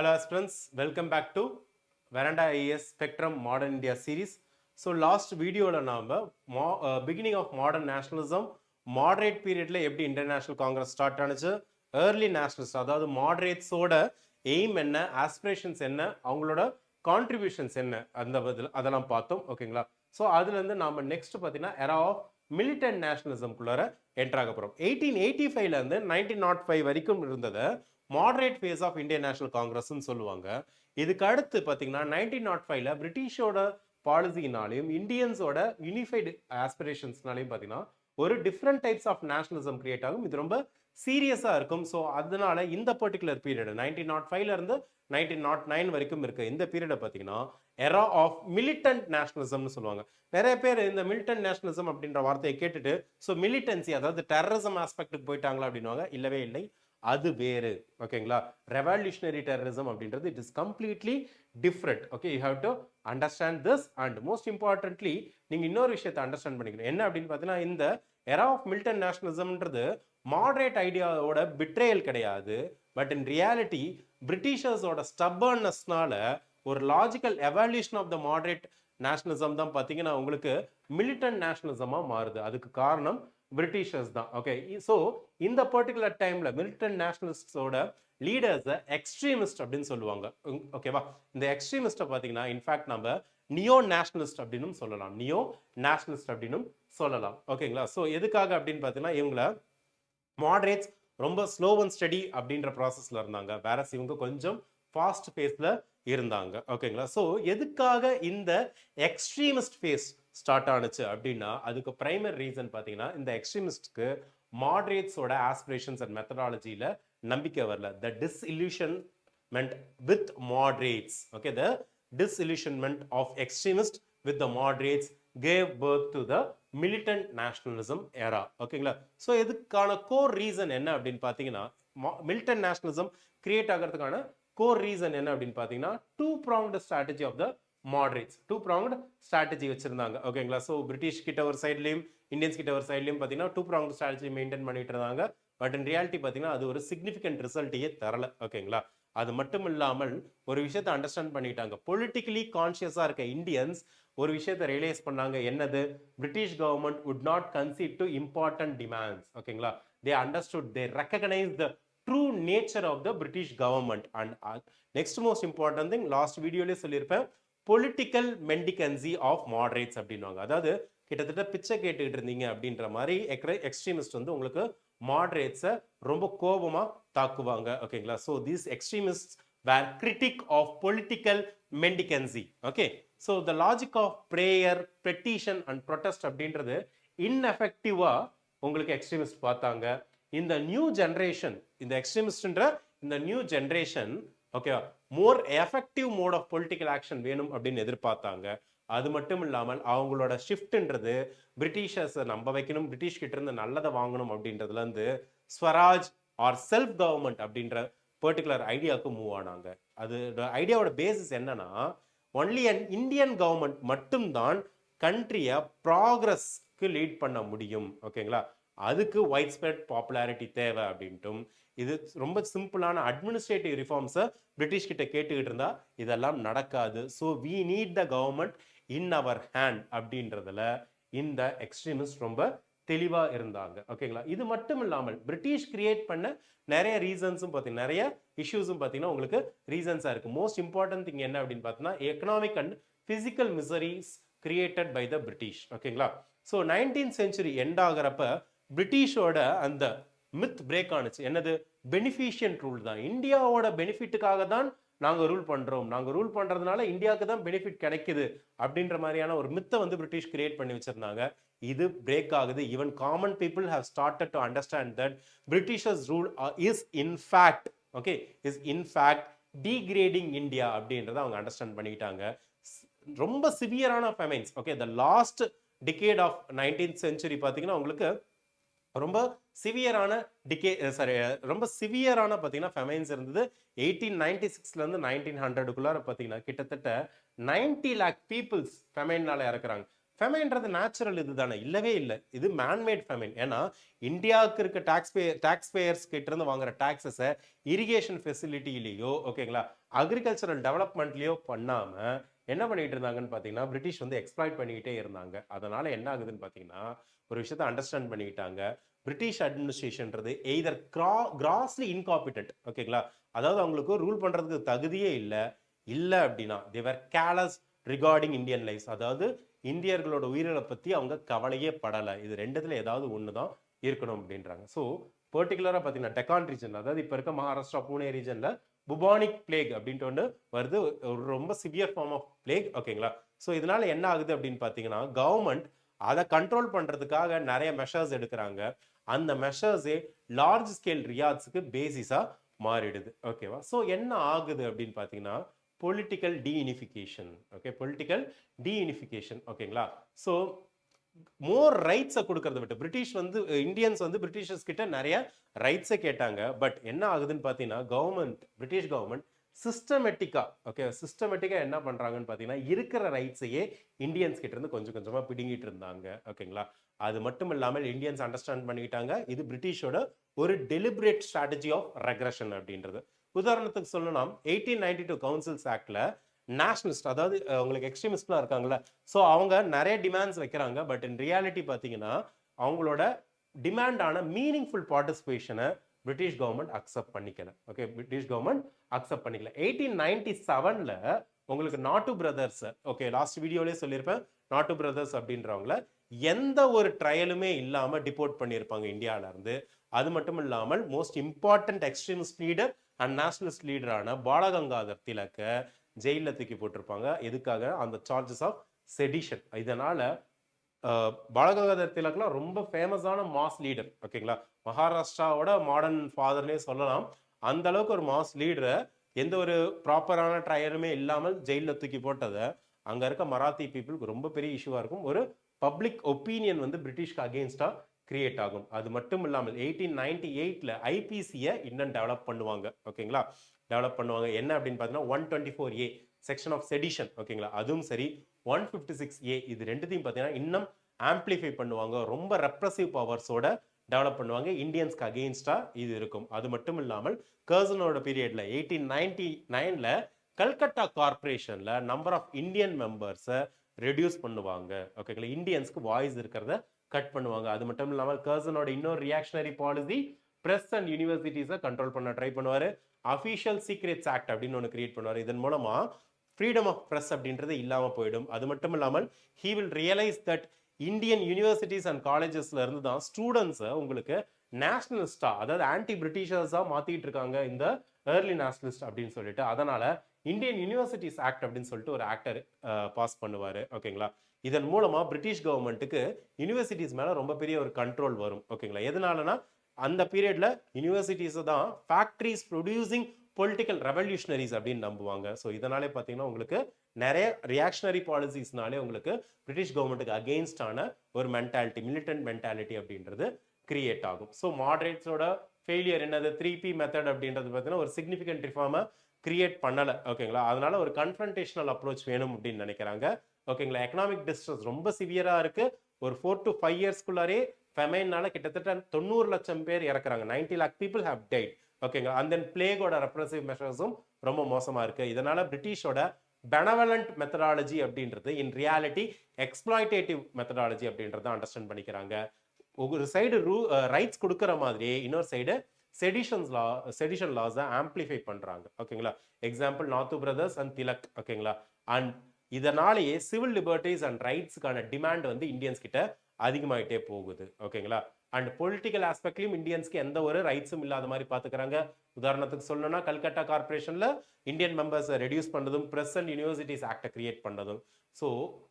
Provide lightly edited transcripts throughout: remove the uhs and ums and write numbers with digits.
Hello aspirants, welcome back to Veranda IAS Spectrum Modern India series. So last video la naamba beginning of modern nationalism, moderate period la eppadi international congress start ஆனுச்சு, early nationalists அதாவது moderates ஓட aim என்ன, aspirations என்ன, அவங்களோட contributions என்ன, அந்த அதெல்லாம் பார்த்தோம். ஓகேங்களா? ஸோ அதுலேருந்து நாம நெக்ஸ்ட் பார்த்தீங்கன்னா era of militant nationalism குள்ளார என்ட்ராக போகிறோம். 1885லேருந்து 1905 வரைக்கும் இருந்ததை moderate phase of Indian National காங்கிரஸ்ன்னு சொல்லுவாங்க. இதுக்கு அடுத்து பார்த்தீங்கன்னா 1905ல பிரிட்டிஷோட பாலிசினாலையும் இந்தியன்ஸோட யூனிஃபைடு ஆஸ்பிரேஷன்ஸ்னாலையும் பார்த்தீங்கன்னா ஒரு different types of nationalism create ஆகும். இது ரொம்ப சீரியஸாக இருக்கும். ஸோ அதனால இந்த பர்டிகுலர் பீரியட் 1905ல இருந்து 1909 வரைக்கும் இருக்கு. இந்த பீரியடை பார்த்தீங்கன்னா எரா ஆஃப் மிலிட்டன்ட் நேஷனலிசம்னு சொல்லுவாங்க. நிறைய பேர் இந்த மிலிட்டன்ட் நேஷனலிசம் அப்படின்ற வார்த்தையை கேட்டுட்டு ஸோ மிலிட்டன்சி அதாவது டெரரிசம் ஆஸ்பெக்டுக்கு போயிட்டாங்களா அப்படின்வாங்க. இல்லவே இல்லை, அது வேறு. ஓகேங்களா? ரெவல்யூஷனரி டெரரிசம் அப்படின்றது it is completely different. Okay, you have to understand this. And most importantly நீங்க இன்னொரு விஷயத்தை அண்டர்ஸ்டாண்ட் பண்ணிக்கணும். என்ன அப்படின்னு பார்த்தீங்கன்னா இந்த எரா ஆஃப் மிலிட்டன் நேஷனலிசம்ன்றது மாடரேட் ஐடியாவோட பிட்ரேயல் கிடையாது. பட் இன் ரியாலிட்டி பிரிட்டிஷர்ஸோட ஸ்டப்பர்னஸ்னால ஒரு logical evolution of the moderate nationalism தான் பார்த்தீங்கன்னா உங்களுக்கு மிலிட்டன்ட் நேஷனலிசமாக மாறுது. அதுக்கு காரணம் பிரிட்டிஷர்ஸ் தான். ஓகே, ஸோ இந்த பர்டிகுலர் டைம்ல மிலிட்டன்ட் நேஷனலிஸ்டோட லீடர்ஸை எக்ஸ்ட்ரீமிஸ்ட் அப்படின்னு சொல்லுவாங்க. ஓகேவா? இந்த எக்ஸ்ட்ரீமிஸ்ட்டை பார்த்தீங்கன்னா இன்ஃபேக்ட் நம்ம நியோ நேஷனலிஸ்ட் அப்படின்னு சொல்லலாம், நியோ நேஷனலிஸ்ட் அப்படின்னு சொல்லலாம். ஓகேங்களா? ஸோ எதுக்காக அப்படின்னு பார்த்தீங்கன்னா இவங்கள மாடரேட்ஸ் ரொம்ப ஸ்லோ அண்ட் ஸ்டடி அப்படின்ற ப்ராசஸ்ல இருந்தாங்க, வேற இவங்க கொஞ்சம் ஃபாஸ்ட் பேஸ்ல இருந்தாங்க. ஓகேங்களா? ஸோ எதுக்காக இந்த எக்ஸ்ட்ரீமிஸ்ட் ஃபேஸ் ஸ்டார்ட் ஆனுச்சு அப்படின்னா அதுக்கு பிரைமரி ரீசன் பார்த்தீங்கன்னா இந்த எக்ஸ்ட்ரீமிஸ்ட்க்கு மாடரேட்ஸோட ஆஸ்பிரேஷன்ஸ் அண்ட் மெத்தடாலஜியில நம்பிக்கை வரல. The disillusionment with moderates, okay, the disillusionment of extremist with the moderates gave birth to the militant nationalism era. ஓகேங்களா? ஸோ இதுக்கான கோர் ரீசன் என்ன அப்படின்னு பார்த்தீங்கன்னா மிலிட்டன்ட் நேஷனலிசம் கிரியேட் ஆகிறதுக்கான கோர் ரீசன் என்ன அப்படின்னு பார்த்தீங்கன்னா two pronged strategy of the moderates. Two pronged strategy வச்சிருந்தாங்க. ஓகேங்களா? ஸோ பிரிட்டிஷ் கிட்ட ஒரு சைட்லையும் இந்தியன்ஸ் கிட்ட ஒரு சைட்லையும் பார்த்தீங்கன்னா டூ ப்ராங்டு ஸ்ட்ராட்டஜி மெயின்டைன் பண்ணிட்டு இருந்தாங்க. பட் இன் ரியாலிட்டி பார்த்தீங்கன்னா அது ஒரு சிக்னிஃபிகண்ட் ரிசல்ட்டையே தரல. ஓகேங்களா? அது மட்டும் இல்லாமல் ஒரு விஷயத்தை அண்டர்ஸ்டாண்ட் பண்ணிட்டாங்க. பொலிட்டிக்கலி கான்சியஸாக இருக்க இந்தியன்ஸ் ஒரு விஷயத்தை ரியலைஸ் பண்ணாங்க. என்னது? British government would not concede to important demands. ஓகேங்களா? they understood, they recognized the true nature of the British government. And next most important thing, last வீடியோலே சொல்லியிருப்பேன், political mendicancy of moderates அப்படின்வாங்க. அதாவது கிட்டத்தட்ட பிச்சை கேட்டுக்கிட்டு இருந்தீங்க அப்படின்ற மாதிரி எக்ஸ்ட்ரீமிஸ்ட் வந்து உங்களுக்கு மாடரேட்ஸை ரொம்ப கோபமா தாக்குவாங்க. ஓகேங்களா? So these extremist were critic of political mendicancy. Okay, so the logic of prayer, petition and protest அப்படின்றது ineffective-ஆ உங்களுக்கு எக்ஸ்ட்ரீமிஸ்ட் பார்த்தாங்க. இந்த நியூ ஜெனரேஷன், இந்த எக்ஸ்ட்ரீமிஸ்ட்ன்ற இந்த நியூ ஜெனரேஷன் ஓகேவா more effective mode of political action வேணும் அப்படின்னு எதிர்பார்த்தாங்க. அது மட்டும் இல்லாமல் அவங்களோட ஷிஃப்ட்ன்றது பிரிட்டிஷர்ஸை நம்ப வைக்கணும், பிரிட்டிஷ் கிட்ட இருந்து நல்லதை வாங்கணும் அப்படின்றதுல இருந்து ஸ்வராஜ் ஆர் செல்ஃப் கவர்மெண்ட் அப்படின்ற பர்டிகுலர் ஐடியாவுக்கு மூவ் ஆனாங்க. அது ஐடியாவோட பேசிஸ் என்னன்னா ஒன்லி அண்ட் இந்தியன் கவர்மெண்ட் மட்டும்தான் கண்ட்ரியை ப்ராக்ரஸ்க்கு லீட் பண்ண முடியும். ஓகேங்களா? அதுக்கு வைட் ஸ்ப்ரெட் பாப்புலாரிட்டி தேவை அப்படின்ட்டும் இது ரொம்ப சிம்பிளான அட்மினிஸ்ட்ரேட்டிவ் ரிஃபார்ம்ஸை பிரிட்டிஷ் கிட்ட கேட்டுக்கிட்டு இருந்தா இதெல்லாம் நடக்காது. So we need the government in our hand அப்படின்றதுல இந்த எக்ஸ்ட்ரீமிஸ்ட் ரொம்ப தெளிவா இருந்தாங்க. ஓகேங்களா? இது மட்டும் இல்லாமல் பிரிட்டிஷ் கிரியேட் பண்ண நிறைய ரீசன்ஸும் பார்த்தீங்கன்னா நிறைய இஷ்யூஸும் பார்த்தீங்கன்னா உங்களுக்கு ரீசன்ஸாக இருக்கு. மோஸ்ட் இம்பார்ட்டன்ட் திங் என்ன அப்படின்னு பார்த்தீங்கன்னா economic and physical miseries created by the British. ஓகேங்களா? ஸோ 19th century எண்ட் ஆகிறப்ப பிரிட்டிஷோட அந்த மித் பிரேக் ஆனுச்சு. என்னது? பெனிஃபிஷியன்ட் ரூல் தான், இந்தியாவோட பெனிஃபிட்டுக்காக தான் நாங்கள் ரூல் பண்ணுறோம், நாங்கள் ரூல் பண்ணுறதுனால இந்தியாவுக்கு தான் பெனிஃபிட் கிடைக்குது அப்படின்ற மாதிரியான ஒரு மித்தை வந்து பிரிட்டிஷ் கிரியேட் பண்ணி வச்சிருந்தாங்க. இது பிரேக் ஆகுது. Even common people have started to understand that Britishers rule is in fact degrading India அப்படின்றத அவங்க அண்டர்ஸ்டாண்ட் பண்ணிக்கிட்டாங்க. ரொம்ப சிவியரான famines, okay, the last decade of 19th century பார்த்தீங்கன்னா உங்களுக்கு ரொம்ப சிவியரான ரொம்ப சிவியரான பார்த்தீங்கன்னா ஃபெமைன்ஸ் இருந்தது. 1896லேருந்து 1900க்குள்ளார பார்த்தீங்கன்னா கிட்டத்தட்ட 90 lakh பீப்புள்ஸ் ஃபெமைனால இறக்குறாங்க. ஃபெமைன்றது நேச்சுரல் இதுதானே? இல்லவே இல்லை, இது மேன்மேட் ஃபெமைன். ஏன்னா இந்தியாவுக்கு இருக்க டாக்ஸ் பேயர்ஸ் கிட்ட இருந்து வாங்குற டாக்ஸஸை இரிகேஷன் ஃபெசிலிட்டிலேயோ ஓகேங்களா அக்ரிகல்ச்சரல் டெவலப்மெண்ட்லேயோ பண்ணாம என்ன பண்ணிட்டு இருந்தாங்கன்னு பார்த்தீங்கன்னா பிரிட்டிஷ் வந்து எக்ஸ்ப்ளாய்ட் பண்ணிக்கிட்டே இருந்தாங்க. அதனால என்ன ஆகுதுன்னு பார்த்தீங்கன்னா ஒரு விஷயத்தை அண்டர்ஸ்டாண்ட் பண்ணிக்கிட்டாங்க. பிரிட்டிஷ் அட்மினிஸ்ட்ரேஷன்றது எய்தர் கிராஸ்லி இன்காம்பிட்டன்ட் ஓகேங்களா, அதாவது அவங்களுக்கு ரூல் பண்றதுக்கு தகுதியே இல்லை அப்படின்னா தேவர் கேலஸ் ரிகார்டிங் இந்தியன் லைஃப், அதாவது இந்தியர்களோட உயிரிழப்பை பற்றி அவங்க கவலையே படலை. இது ரெண்டுத்துல ஏதாவது ஒன்று தான் இருக்கணும் அப்படின்றாங்க. ஸோ பர்டிகுலராக பார்த்தீங்கன்னா டெக்கான் ரீஜன், அதாவது இப்போ இருக்க மகாராஷ்டிரா பூனே ரீஜனில் புபானிக் பிளேக் அப்படின்ட்டு ஒன்று வருது, ஒரு ரொம்ப சிவியர் ஃபார்ம் ஆஃப் பிளேக் ஓகேங்களா. ஸோ இதனால என்ன ஆகுது அப்படின்னு பார்த்தீங்கன்னா கவர்மெண்ட் அதை கண்ட்ரோல் பண்ணுறதுக்காக நிறைய மெஷர்ஸ் எடுக்கிறாங்க. அந்த மெஷர்ஸே லார்ஜ் ஸ்கேல் ரியாட்ஸுக்கு பேசிஸாக மாறிடுது ஓகேவா. ஸோ என்ன ஆகுது அப்படின்னு பார்த்தீங்கன்னா பொலிட்டிக்கல் டீயூனிஃபிகேஷன். ஓகே, பொலிட்டிக்கல் டீயூனிஃபிகேஷன் ஓகேங்களா. ஸோ மோர் ரைட்ஸை கொடுக்கறத விட்டு பிரிட்டிஷ் வந்து இந்தியன்ஸ் வந்து பிரிட்டிஷர்ஸ் கிட்ட நிறைய ரைட்ஸை கேட்டாங்க. பட் என்ன ஆகுதுன்னு பார்த்தீங்கன்னா பிரிட்டிஷ் கவர்மெண்ட் சிஸ்டமேட்டிக்கா என்ன பண்றாங்கன்னு பார்த்தீங்கன்னா இருக்கிற ரைட்ஸையே இந்தியன்ஸ் கிட்ட இருந்து கொஞ்சம் கொஞ்சமா பிடுங்கிட்டு இருந்தாங்க ஓகேங்களா. அது மட்டும் இல்லாமல் இந்தியன்ஸ் அண்டர்ஸ்டாண்ட் பண்ணிக்கிட்டாங்க இது பிரிட்டிஷோட ஒரு டெலிபரேட் ஸ்ட்ராட்டஜி ஆஃப் ரெக்ரெஷன் அப்படின்றது. உதாரணத்துக்கு சொல்லணும்னா 1892 கவுன்சில்ஸ் ஆக்ட்ல நேஷனலிஸ்ட், அதாவது உங்களுக்கு எக்ஸ்ட்ரீமிஸ்ட்லாம் இருக்காங்களா, ஸோ அவங்க நிறைய டிமாண்ட்ஸ் வைக்கிறாங்க. பட் இன் ரியாலிட்டி பார்த்தீங்கன்னா அவங்களோட டிமாண்டான மீனிங்ஃபுல் பார்ட்டிசிபேஷனை பிரிட்டிஷ் கவர்மெண்ட் அக்செப்ட் பண்ணிக்கல. ஓகே, பிரிட்டிஷ் கவர்மெண்ட் அக்செப்ட் பண்ணிக்கல. 1897ல உங்களுக்கு நாட்டு பிரதர்ஸ், ஓகே லாஸ்ட் வீடியோலேயே சொல்லியிருப்பேன், நாட்டு பிரதர்ஸ் அப்படின்றவங்கள எந்த ஒரு ட்ரையலுமே இல்லாமல் டிபோர்ட் பண்ணியிருப்பாங்க இந்தியாவில இருந்து. அது மட்டும் இல்லாமல் most important extremist leader and nationalist லீடரான பாலகங்காதர் திலக்க ஜெயிலில் தூக்கி போட்டிருப்பாங்க. எதுக்காக? அந்த சார்ஜஸ் ஆஃப் செடிஷன். இதனால பாலகங்காதர் திலக்லாம் ரொம்ப ஃபேமஸான மாஸ் லீடர் ஓகேங்களா, மகாராஷ்டிராவோட மாடர்ன் ஃபாதர்னே சொல்லலாம். அந்த அளவுக்கு ஒரு மாஸ் லீடரை எந்த ஒரு ப்ராப்பரான ட்ரையலுமே இல்லாமல் ஜெயிலில் தூக்கி போட்டதை அங்கே இருக்க மராத்தி பீப்புளுக்கு ரொம்ப பெரிய இஷ்யூவாக இருக்கும். ஒரு பப்ளிக் ஒப்பீனியன் வந்து பிரிட்டிஷ்க்கு அகெயின்ஸ்டாக கிரியேட் ஆகும். அது மட்டும் இல்லாமல் 1898ல ஐபிசியை இன்னும் டெவலப் பண்ணுவாங்க ஓகேங்களா. டெவலப் பண்ணுவாங்க என்ன அப்படின்னு பார்த்தீங்கன்னா 124A செக்ஷன் ஆஃப் செடிஷன் ஓகேங்களா, அதுவும் சரி 156A இது ரெண்டுத்தையும் பார்த்தீங்கன்னா இன்னும் ஆம்பிளிஃபை பண்ணுவாங்க. ரொம்ப ரெப்ரசிவ் பவர்ஸோட டெவலப் பண்ணுவாங்க. இந்தியன்ஸ்க்கு அகெயின்ஸ்டா இது இருக்கும். அது மட்டும் இல்லாமல் கர்சனோட பீரியட்ல 1899ல கல்கட்டா கார்பரேஷன்ல நம்பர் ஆஃப் இந்தியன் மெம்பர்ஸை ரெடியூஸ் பண்ணுவாங்க ஓகேங்களா. இந்தியன்ஸ்க்கு வாய்ஸ் இருக்கிறத கட் பண்ணுவாங்க. அது மட்டும் இல்லாமல் கர்சனோட இன்னொரு ரியாக்ஷனரி பாலிசி பிரஸ் அண்ட் யூனிவர்சிட்டிஸை கண்ட்ரோல் பண்ண ட்ரை பண்ணுவார். அஃபிஷியல் சீக்ரெட்ஸ் ஆக்ட் அப்படின்னு ஒன்று கிரியேட் பண்ணுவார். இதன் மூலமா ஃப்ரீடம் ஆஃப் ப்ரெஸ் அப்படின்றது இல்லாமல் போயிடும். அது மட்டும் இல்லாமல் he will realise that Indian universities and காலேஜஸ்ல இருந்து தான் ஸ்டூடெண்ட்ஸை உங்களுக்கு நேஷனலிஸ்டா, அதாவது ஆன்டி பிரிட்டிஷர்ஸா மாத்திட்டு இருக்காங்க இந்த ஏர்லி நேஷனலிஸ்ட் அப்படின்னு சொல்லிட்டு. அதனால இந்தியன் யூனிவர்சிட்டிஸ் ஆக்ட் அப்படின்னு சொல்லிட்டு ஒரு ஆக்டர் பாஸ் பண்ணுவார் ஓகேங்களா. இதன் மூலமா பிரிட்டிஷ் கவர்மெண்ட்டுக்கு யூனிவர்சிட்டிஸ் மேல ரொம்ப பெரிய ஒரு கண்ட்ரோல் வரும் ஓகேங்களா. எதனாலனா அந்த பீரியட்ல யூனிவர்சிட்டிஸ் தான் ஃபேக்டரிஸ் ப்ரொடியூசிங் பொலிட்டிக்கல் ரெவல்யூஷனரிஸ் அப்படின்னு நம்புவாங்க. ஸோ இதனாலே பார்த்தீங்கன்னா உங்களுக்கு நிறைய ரியாக்ஷனரி பாலிசிஸ்னாலே உங்களுக்கு பிரிட்டிஷ் கவர்மெண்ட்டுக்கு அகெயின்ஸ்டான ஒரு மென்டாலிட்டி, மிலிட்டன்ட் மென்டாலிட்டி அப்படின்றது கிரியேட் ஆகும். ஸோ மாடரேட்ஸோட ஃபெயிலியர் என்னது 3P மெத்தட் அப்படின்றது பார்த்தீங்கன்னா ஒரு சிக்னிஃபிகண்ட் ரிஃபார்மை கிரியேட் பண்ணலை ஓகேங்களா. அதனால ஒரு கன்ஃபரன்டேஷனல் அப்ரோச் வேணும் அப்படின்னு நினைக்கிறாங்க ஓகேங்களா. எக்கனாமிக் டிஸ்ட்ரெஸ் ரொம்ப சிவியரா இருக்கு. ஒரு 4 to 5 இயர்ஸ்க்குள்ளாரே ஃபெமைன்னால கிட்டத்தட்ட 90 லட்சம் பேர் இறக்குறாங்க. 90 lakh people have died ஓகேங்களா. அண்ட் தென் பிளேகோட ரெப்ரசிவ் மெஷர்ஸும் ரொம்ப மோசமா இருக்கு. இதனால பிரிட்டிஷோட பெனவலண்ட் மெத்தடாலஜி அப்படின்றது இன் ரியாலிட்டி எக்ஸ்ப்ளாய்டேட்டிவ் மெத்தடாலஜி அப்படின்றத அண்டர்ஸ்டாண்ட் பண்ணிக்கிறாங்க. ஒரு சைடு ரைட்ஸ் கொடுக்குற மாதிரியே இன்னொரு சைடு செடிஷன் லாஸை ஆம்பிளிஃபை பண்றாங்க ஓகேங்களா. எக்ஸாம்பிள் நாத்து பிரதர்ஸ் அண்ட் திலக் ஓகேங்களா. அண்ட் இதனாலேயே சிவில் லிபர்ட்டிஸ் அண்ட் ரைட்ஸுக்கான டிமாண்ட் வந்து இந்தியன்ஸ் கிட்ட அதிகமாயிட்டே போகுது ஓகேங்களா. அண்ட் பொலிட்டிக்கல் ஆஸ்பெக்ட்லையும் இந்தியன்ஸ்க்கு எந்த ஒரு ரைட்ஸும் இல்லாத மாதிரி பார்த்துக்கிறாங்க. உதாரணத்துக்கு சொல்லணும்னா கல்கட்டா கார்பரேஷன்ல இந்தியன் மெம்பர்ஸை ரெடியூஸ் பண்ணதும், பிரஸ் அண்ட் யூனிவர்சிட்டிஸ் ஆக்டை கிரியேட் பண்ணதும். ஸோ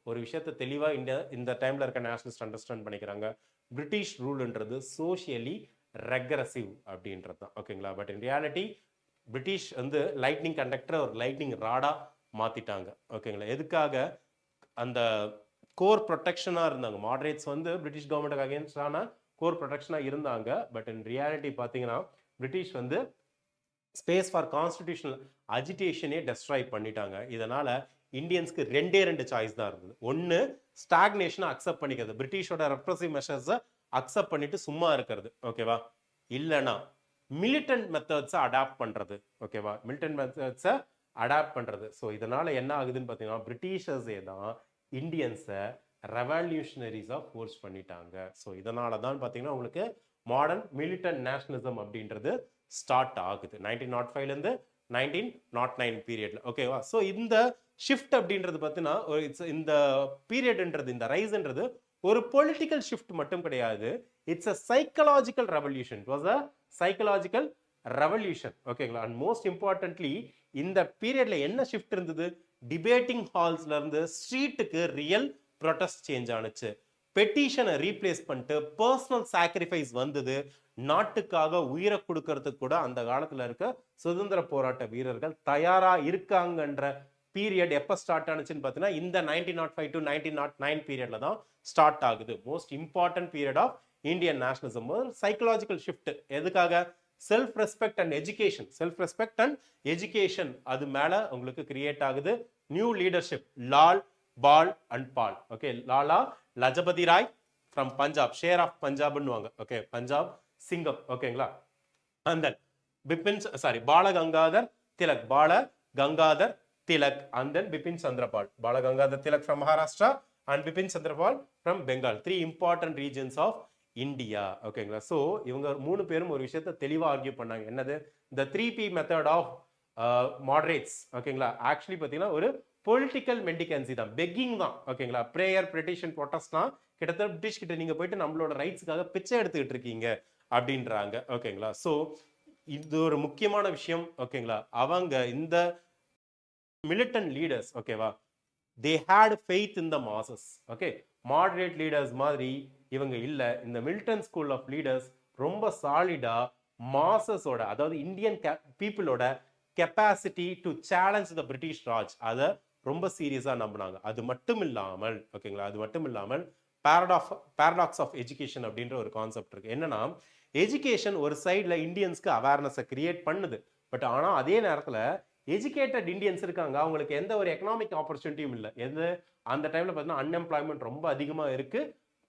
ஒரு விஷயத்தை தெளிவாக இந்த டைம்ல இருக்க நேஷனலிஸ்ட் அண்டர்ஸ்டாண்ட் பண்ணிக்கிறாங்க. பிரிட்டிஷ் ரூல்ன்றது சோஷியலி ரெக்ரெசிவ் அப்படின்றது தான் ஓகேங்களா. பட் இன் ரியாலிட்டி பிரிட்டிஷ் வந்து லைட்னிங் கண்டக்டரை ஒரு லைட்னிங் ராடா மாத்திட்டாங்க ஓகேங்களா. எதுக்காக? அந்த கோர் ப்ரொடெக்ஷனாக இருந்தாங்க. மாடரேட்ஸ் வந்து பிரிட்டிஷ் கவர்மெண்ட்டுக்கு அகேன்ஸ்டான கோர் ப்ரொடெக்ஷனாக இருந்தாங்க. பட் இன் ரியாலிட்டி பார்த்தீங்கன்னா பிரிட்டிஷ் வந்து ஸ்பேஸ் ஃபார் கான்ஸ்டிடியூஷனல் அஜிடேஷனே டெஸ்ட்ராய் பண்ணிட்டாங்க. இதனால இந்தியன்ஸ்க்கு ரெண்டு சாய்ஸ் தான் இருந்தது. ஒன்று ஸ்டாக்னேஷனை அக்செப்ட் பண்ணிக்கிறது, பிரிட்டிஷோட ரெப்ரசிவ் மெஷர்ஸை அக்செப்ட் பண்ணிட்டு சும்மா இருக்கிறது, ஓகேவா? இல்லைனா மிலிட்டன்ட் மெத்தட்ஸை அடாப்ட் பண்ணுறது, ஓகேவா? மிலிட்டன்ட் மெத்தட்ஸை அடாப்ட் பண்ணுறது. ஸோ இதனால் என்ன ஆகுதுன்னு பார்த்தீங்கன்னா, பிரிட்டிஷர்ஸே தான் இந்தியன்ஸை ரெவல்யூஷனரிஸாக ஃபோர்ஸ் பண்ணிட்டாங்க. ஸோ இதனால தான் பார்த்தீங்கன்னா உங்களுக்கு மாடர்ன் மிலிட்டன்ட் நேஷனலிசம் அப்படின்றது ஸ்டார்ட் ஆகுது 1905லேருந்து 1909 பீரியட்ல, ஓகேவா? ஸோ இந்த ஷிஃப்ட் அப்படின்றது பார்த்தீங்கன்னா இந்த பீரியட்ன்றது, இந்த ரைஸ்ன்றது ஒரு பொலிட்டிக்கல் ஷிஃப்ட் மட்டும் கிடையாது, it's a psychological revolution. It was a psychological revolution, ஓகேங்களா? அண்ட் மோஸ்ட் இம்பார்ட்டன்ட்லி இந்த பீரியட்ல என்ன ஷிஃப்ட் இருந்தது, டிபேட்டிங் ஹால்ஸ்ல இருந்து ஸ்ட்ரீட்டுக்கு ரியல் ப்ரொடெஸ்ட் சேஞ்ச் ஆனுச்சு. பெட்டிஷனை ரீப்ளேஸ் பண்ணிட்டு பர்சனல் சாக்ரிஃபைஸ் வந்தது. நாட்டுக்காக உயிரை கொடுக்கறதுக்கு கூட அந்த காலத்துல இருக்க சுதந்திர போராட்ட வீரர்கள் தயாரா இருக்காங்கன்ற பீரியட் எப்ப ஸ்டார்ட் ஆனிச்சுன்னு பார்த்தீங்கன்னா இந்த 1905 to 1909 பீரியட்ல தான் ஸ்டார்ட் ஆகுது. Most important period of Indian nationalism. Psychological shift எதுக்காக? Self respect and education. Self respect and education அது மேல உங்களுக்கு கிரியேட் ஆகுது. New leadership, Lal, Pal and Pal, okay. Lala Lajpat Rai from Punjab, Sher of பஞ்சாப்னுவாங்க, ஓகே, பஞ்சாப் சிங்கம், ஓகேங்களா? and then Bipin, sorry, Bal Gangadhar Tilak, Bal Gangadhar Tilak, and then Bipin Chandra. Bal Gangadhar Tilak from Maharashtra and Bipin Chandra from Bengal. Three important regions of India, ஓகேங்களா? So இவங்க மூணு பேரும் ஒரு விஷயத்தை தெளிவாக argue பண்ணாங்க. என்னது? இந்த 3P மெத்தட் ஆஃப் மாடரேட்ஸ், ஓகேங்களா? ஆக்சுவலி பார்த்தீங்கன்னா ஒரு பொலிட்டிக்கல் மெண்டிகன்சி தான், பெக்கிங் தான், ஓகேங்களா? ப்ரேயர், பெட்டிஷன், ப்ரொட்டஸ்ட்னா கிட்டத்தட்ட பிரிட்டிஷ் கிட்ட நீங்க போயிட்டு நம்மளோட ரைட்ஸ்க்காக பிச்சை எடுத்துக்கிட்டு இருக்கீங்க அப்படின்றாங்க, ஓகேங்களா? ஸோ இது ஒரு முக்கியமான விஷயம், ஓகேங்களா? அவங்க இந்த மிலிட்டன்ட் லீடர்ஸ், ஓகேவா, they had faith in the masses, okay. Moderate leaders மாதிரி இவங்க இல்ல. இந்த மிலிட்டன்ட் ஸ்கூல் ஆஃப் லீடர்ஸ் ரொம்ப சாலிடா மாசஸோட, அதாவது இந்தியன் பீப்புளோட capacity to challenge the British Raj, அதை ரொம்ப சீரியஸா நம்பினாங்க. அது மட்டும் இல்லாமல், ஓகேங்களா, அது மட்டும் இல்லாமல் பேரடாக்ஸ் ஆஃப் எஜுகேஷன் அப்படின்ற ஒரு கான்செப்ட் இருக்கு. என்னன்னா, எஜுகேஷன் ஒரு சைட்ல இந்தியன்ஸ்க்கு அவேர்னஸை கிரியேட் பண்ணுது, பட் ஆனா அதே நேரத்துல எஜுகேட்டட் இந்தியன்ஸ் இருக்காங்க, அவங்களுக்கு எந்த ஒரு எக்கனாமிக் ஆப்பர்ச்சுனிட்டியும் இல்லை. எது அந்த டைம்ல பார்த்தீங்கன்னா அன்எம்ப்ளாய்மெண்ட் ரொம்ப அதிகமா இருக்கு.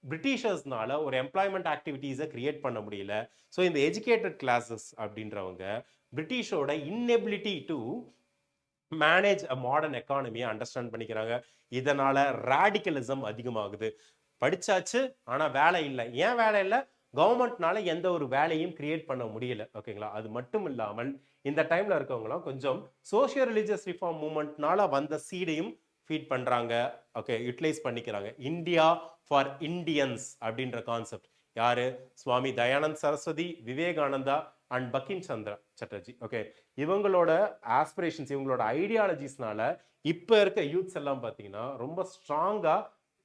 பிரிட்டிஷர்ஸ்னால ஒரு எம்ப்ளாய்மெண்ட் ஆக்டிவிட்டீஸை கிரியேட் பண்ண முடியல. ஸோ இந்த எஜுகேட்டட் கிளாஸஸ் அப்படின்றவங்க பிரிட்டிஷோட inability to manage a modern எக்கானமியை அண்டர்ஸ்டாண்ட் பண்ணிக்கிறாங்க. இதனால ராடிக்கலிசம் அதிகமாகுது. படிச்சாச்சு ஆனா வேலை இல்லை. ஏன் வேலை இல்லை? கவர்மெண்ட்னால எந்த ஒரு வேலையும் கிரியேட் பண்ண முடியல, ஓகேங்களா? அது மட்டும் இல்லாமல் இந்த டைம்ல இருக்கவங்களாம் கொஞ்சம் சோசியோ ரிலிஜியஸ் ரிஃபார்ம் மூவ்மெண்ட்னால வந்த சீடையும் ஃபீட் பண்றாங்க, ஓகே, யூட்டிலைஸ் பண்ணிக்கிறாங்க. இந்தியா ஃபார் இண்டியன்ஸ் அப்படின்ற கான்செப்ட் யாரு? Swami Dayanand Saraswati, Vivekananda and Bankim Chandra Chatterjee, okay. இவங்களோட ஆஸ்பிரேஷன்ஸ், இவங்களோட ஐடியாலஜிஸ்னால இப்ப இருக்க யூத்ஸ் எல்லாம் பார்த்தீங்கன்னா ரொம்ப ஸ்ட்ராங்கா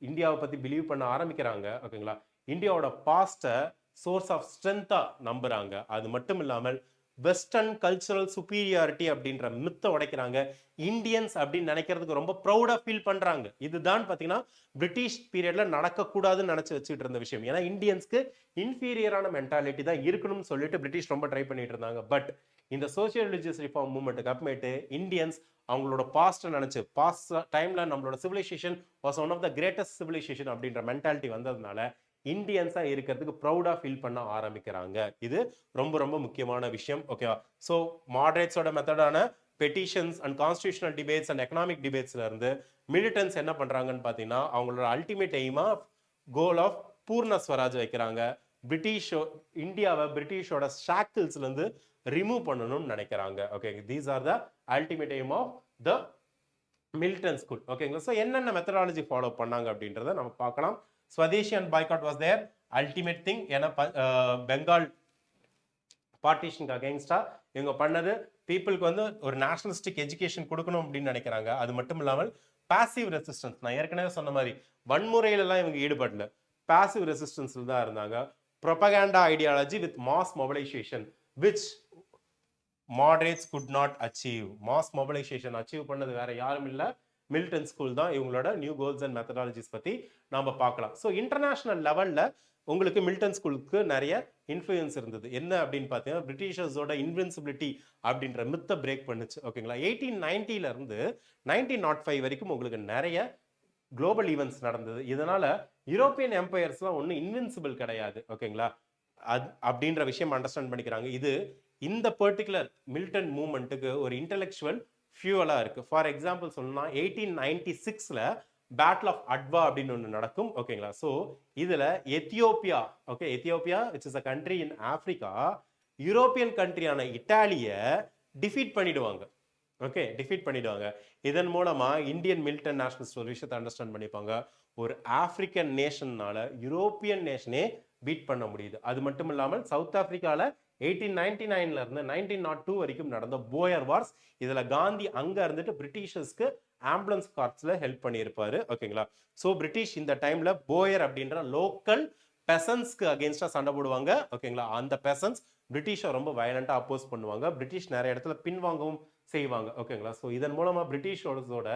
இந்தியாவை பத்தி பிலீவ் பண்ண ஆரம்பிக்கிறாங்க, ஓகேங்களா? இந்தியாவோட பாஸ்ட சோர்ஸ் ஆஃப் ஸ்ட்ரென்த்தா நம்புறாங்க. அது மட்டும் இல்லாமல் வெஸ்டர்ன் கல்ச்சரல் சுப்பீரியாரிட்டி அப்படின்ற மித்தை உடைக்கிறாங்க. இந்தியன்ஸ் அப்படின்னு நினைக்கிறதுக்கு ரொம்ப ப்ரௌடா ஃபீல் பண்றாங்க. இதுதான் பாத்தீங்கன்னா பிரிட்டிஷ் பீரியட்ல நடக்கக்கூடாதுன்னு நினைச்சு வச்சுட்டு இருந்த விஷயம். ஏன்னா இந்தியன்ஸ்க்கு இன்ஃபீரியரான மென்டாலிட்டி தான் இருக்கணும்னு சொல்லிட்டு பிரிட்டிஷ் ரொம்ப ட்ரை பண்ணிட்டு இருந்தாங்க. பட் இந்த சோசியல் ரிலிஜியஸ் ரிஃபார்ம் மூவ்மெண்ட்டுக்கு அப்புறமேட்டு இந்தியன்ஸ் அவங்களோட பாஸ்ட்டை நினைச்சு, பாஸ்ட் டைம்ல நம்மளோட civilisation was one of the greatest civilisation அப்படின்ற மென்டாலிட்டி வந்ததுனால இந்தியன்ஸா இருக்கிறதுக்கு ப்ரௌடா ஃபீல் பண்ண ஆரம்பிக்கிறாங்க. இது ரொம்ப ரொம்ப முக்கியமான விஷயம், ஓகேவா? ஸோ மாடரேட்ஸோட மெத்தடான petitions and constitutional debates and economic டிபேட்ஸ்ல இருந்து மிலிட்டன்ஸ் என்ன பண்றாங்கன்னு பார்த்தீங்கன்னா அவங்களோட அல்டிமேட் எய்மா கோல் ஆஃப் பூர்ண ஸ்வராஜ் வைக்கிறாங்க. இந்தியாவை பிரிட்டிஷோட ஷாக்கிள்ஸ்ல இருந்து ரிமூவ் பண்ணணும்னு நினைக்கிறாங்க, okay. These are the ultimate aim of the militant school, ஓகேங்களா? ஸோ என்னென்ன மெத்தடாலஜி ஃபாலோ பண்ணாங்க அப்படின்றத நம்ம பார்க்கலாம். Swadeshi and boycott was their ultimate thing. ஏன்னா பெங்கால் பார்ட்டிஷனுக்கு அகைன்ஸ்டா இவங்க பண்ணது பீப்புளுக்கு வந்து ஒரு நேஷனலிஸ்டிக் எஜுகேஷன் கொடுக்கணும் அப்படின்னு நினைக்கிறாங்க. அது மட்டும் இல்லாமல் பாசிவ் ரெசிஸ்டன்ஸ், நான் ஏற்கனவே சொன்ன மாதிரி வன்முறையிலலாம் இவங்க ஈடுபடல, பாசிவ் ரெசிஸ்டன்ஸ்ல தான் இருந்தாங்க. Propaganda ideology with mass mobilisation which moderates could not achieve. Mass mobilisation achieve பண்ணது வேற யாரும் இல்லை, மிலிட்டன்ட் ஸ்கூல் தான். இவங்களோட நியூ கோல்ஸ் அண்ட் மெத்தடாலஜிஸ் பத்தி நாம பார்க்கலாம். ஸோ இன்டர்நேஷனல் லெவல்ல உங்களுக்கு மில்டன் ஸ்கூலுக்கு நிறைய இன்ஃப்ளூயன்ஸ் இருந்தது. என்ன அப்படின்னு பார்த்தீங்கன்னா பிரிட்டிஷர்ஸோட இன்வின்சிபிலிட்டி அப்படின்ற மித்தை பிரேக் பண்ணுச்சு. ஓகேங்களா? 1890 இருந்து 1905 வரைக்கும் உங்களுக்கு நிறைய குளோபல் ஈவெண்ட்ஸ் நடந்தது. இதனால யூரோப்பியன் எம்பையர்ஸ்லாம் ஒன்றும் இன்வின்சிபிள் கிடையாது. ஓகேங்களா? அப்படின்ற விஷயம் அண்டர்ஸ்டாண்ட் பண்ணிக்கிறாங்க. இது இந்த பர்டிகுலர் மில்டன் மூவ்மெண்ட்டுக்கு ஒரு இன்டெலெக்சுவல் ஃபியூவலா இருக்கு. ஃபார் எக்ஸாம்பிள் சொல்லணும்னா 1896ல பேட்டில் ஆஃப் அட்வா அப்படின்னு ஒன்று நடக்கும். ஓகேங்களா? ஸோ இதுல Ethiopia, okay, Ethiopia which is a country in Africa, European கண்ட்ரியான இட்டாலிய டிஃபீட் பண்ணிடுவாங்க. ஓகே, டிஃபீட் பண்ணிடுவாங்க. இதன் மூலமா இந்தியன் மிலிட்டன் நேஷனலிஸ்ட் ஒரு விஷயத்தை அண்டர்ஸ்டாண்ட் பண்ணிப்பாங்க. ஒரு ஆப்பிரிக்கன் நேஷன்னால யூரோப்பியன் நேஷனே பீட் பண்ண முடியுது. அது மட்டும் இல்லாமல் சவுத் ஆப்பிரிக்கால 1899ல இருந்து 1902 வரைக்கும் நடந்த போயர் வார்ஸ், இதுல காந்தி அங்க இருந்துட்டு பிரிட்டிஷர்ஸ்க்கு ஆம்புலன்ஸ் கார்ப்ஸ்ல ஹெல்ப் பண்ணியிருப்பாரு. ஓகேங்களா? ஸோ பிரிட்டிஷ் இந்த டைம்ல போயர் அப்படின்ற லோக்கல் பெசன்ஸ்க்கு அகேன்ஸ்டா சண்டை போடுவாங்க. ஓகேங்களா? அந்த பெசன்ஸ் பிரிட்டிஷை ரொம்ப வயலண்டா அப்போஸ் பண்ணுவாங்க. பிரிட்டிஷ் நிறைய இடத்துல பின்வாங்கவும் செய்வாங்க. ஓகேங்களா? ஸோ இதன் மூலமா பிரிட்டிஷோட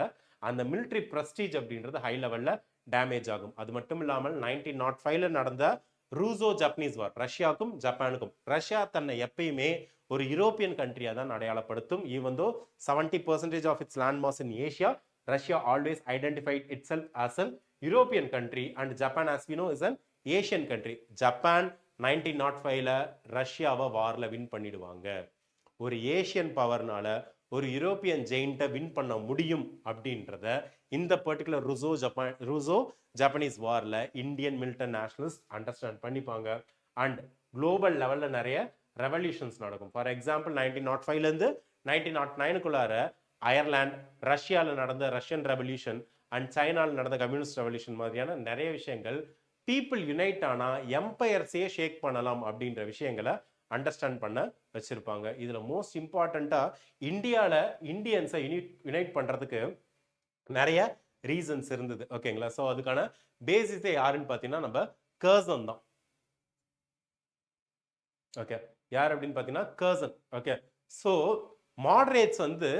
அந்த மிலிட்ரி பிரஸ்டீஜ் அப்படின்றது ஹை லெவல்ல டேமேஜ் ஆகும். அது மட்டும் இல்லாமல் 1905ல நடந்த ரூசோ ஜப்பனீஸ் வார், ரஷ்யாவுக்கும் ஜப்பானுக்கும், ரஷ்யா தன்னை எப்பயுமே ஒரு யூரோப்பியன் கண்ட்ரியா தான் அடையாளப்படுத்தும். Even though 70% of its land mass in Asia, Russia always identified itself as an European country and Japan as we know is an Asian country. Japan 1905ல ரஷ்யாவை வார்ல வின் பண்ணிடுவாங்க. ஒரு ஏஷியன் பவர்னால ஒரு யூரோப்பியன் ஜெயிண்ட்டை வின் பண்ண முடியும் அப்படின்றத இந்த பர்டிகுலர் ரூசோ ஜப்பனீஸ் வார்ல இந்தியன் மிலிட்டன் நேஷனலிஸ்ட் அண்டர்ஸ்டாண்ட் பண்ணிப்பாங்க. அண்ட் குளோபல் லெவல்ல நிறைய ரெவல்யூஷன்ஸ் நடக்கும். ஃபார் எக்ஸாம்பிள் 1905ல இருந்து 1909க்குள்ளார அயர்லாந்து, ரஷ்யாவில் நடந்த ரஷ்யன் ரெவல்யூஷன் அண்ட் சைனாவில் நடந்த கம்யூனிஸ்ட் ரெவல்யூஷன் மாதிரியான நிறைய விஷயங்கள் பீப்புள் யுனைட் ஆனா எம்பையர்ஸே ஷேக் பண்ணலாம் அப்படின்ற விஷயங்களை அண்டர்ஸ்டாண்ட் பண்ண வச்சிருப்பாங்க. இதுல மோஸ்ட் இம்பார்ட்டண்டா இந்தியால இந்தியன்ஸை யுனைட் பண்றதுக்கு நிறைய ரீசன்ஸ் இருந்தது. ஓகேங்களா? ஸோ அதுக்கான பேசிஸே யாருன்னு பார்த்தீங்கன்னா நம்ம கர்சன் தான். ஓகே, யார் அப்படின்னு பார்த்தீங்கன்னா கர்சன். ஓகே, ஸோ மாடரேட்ஸ் வந்து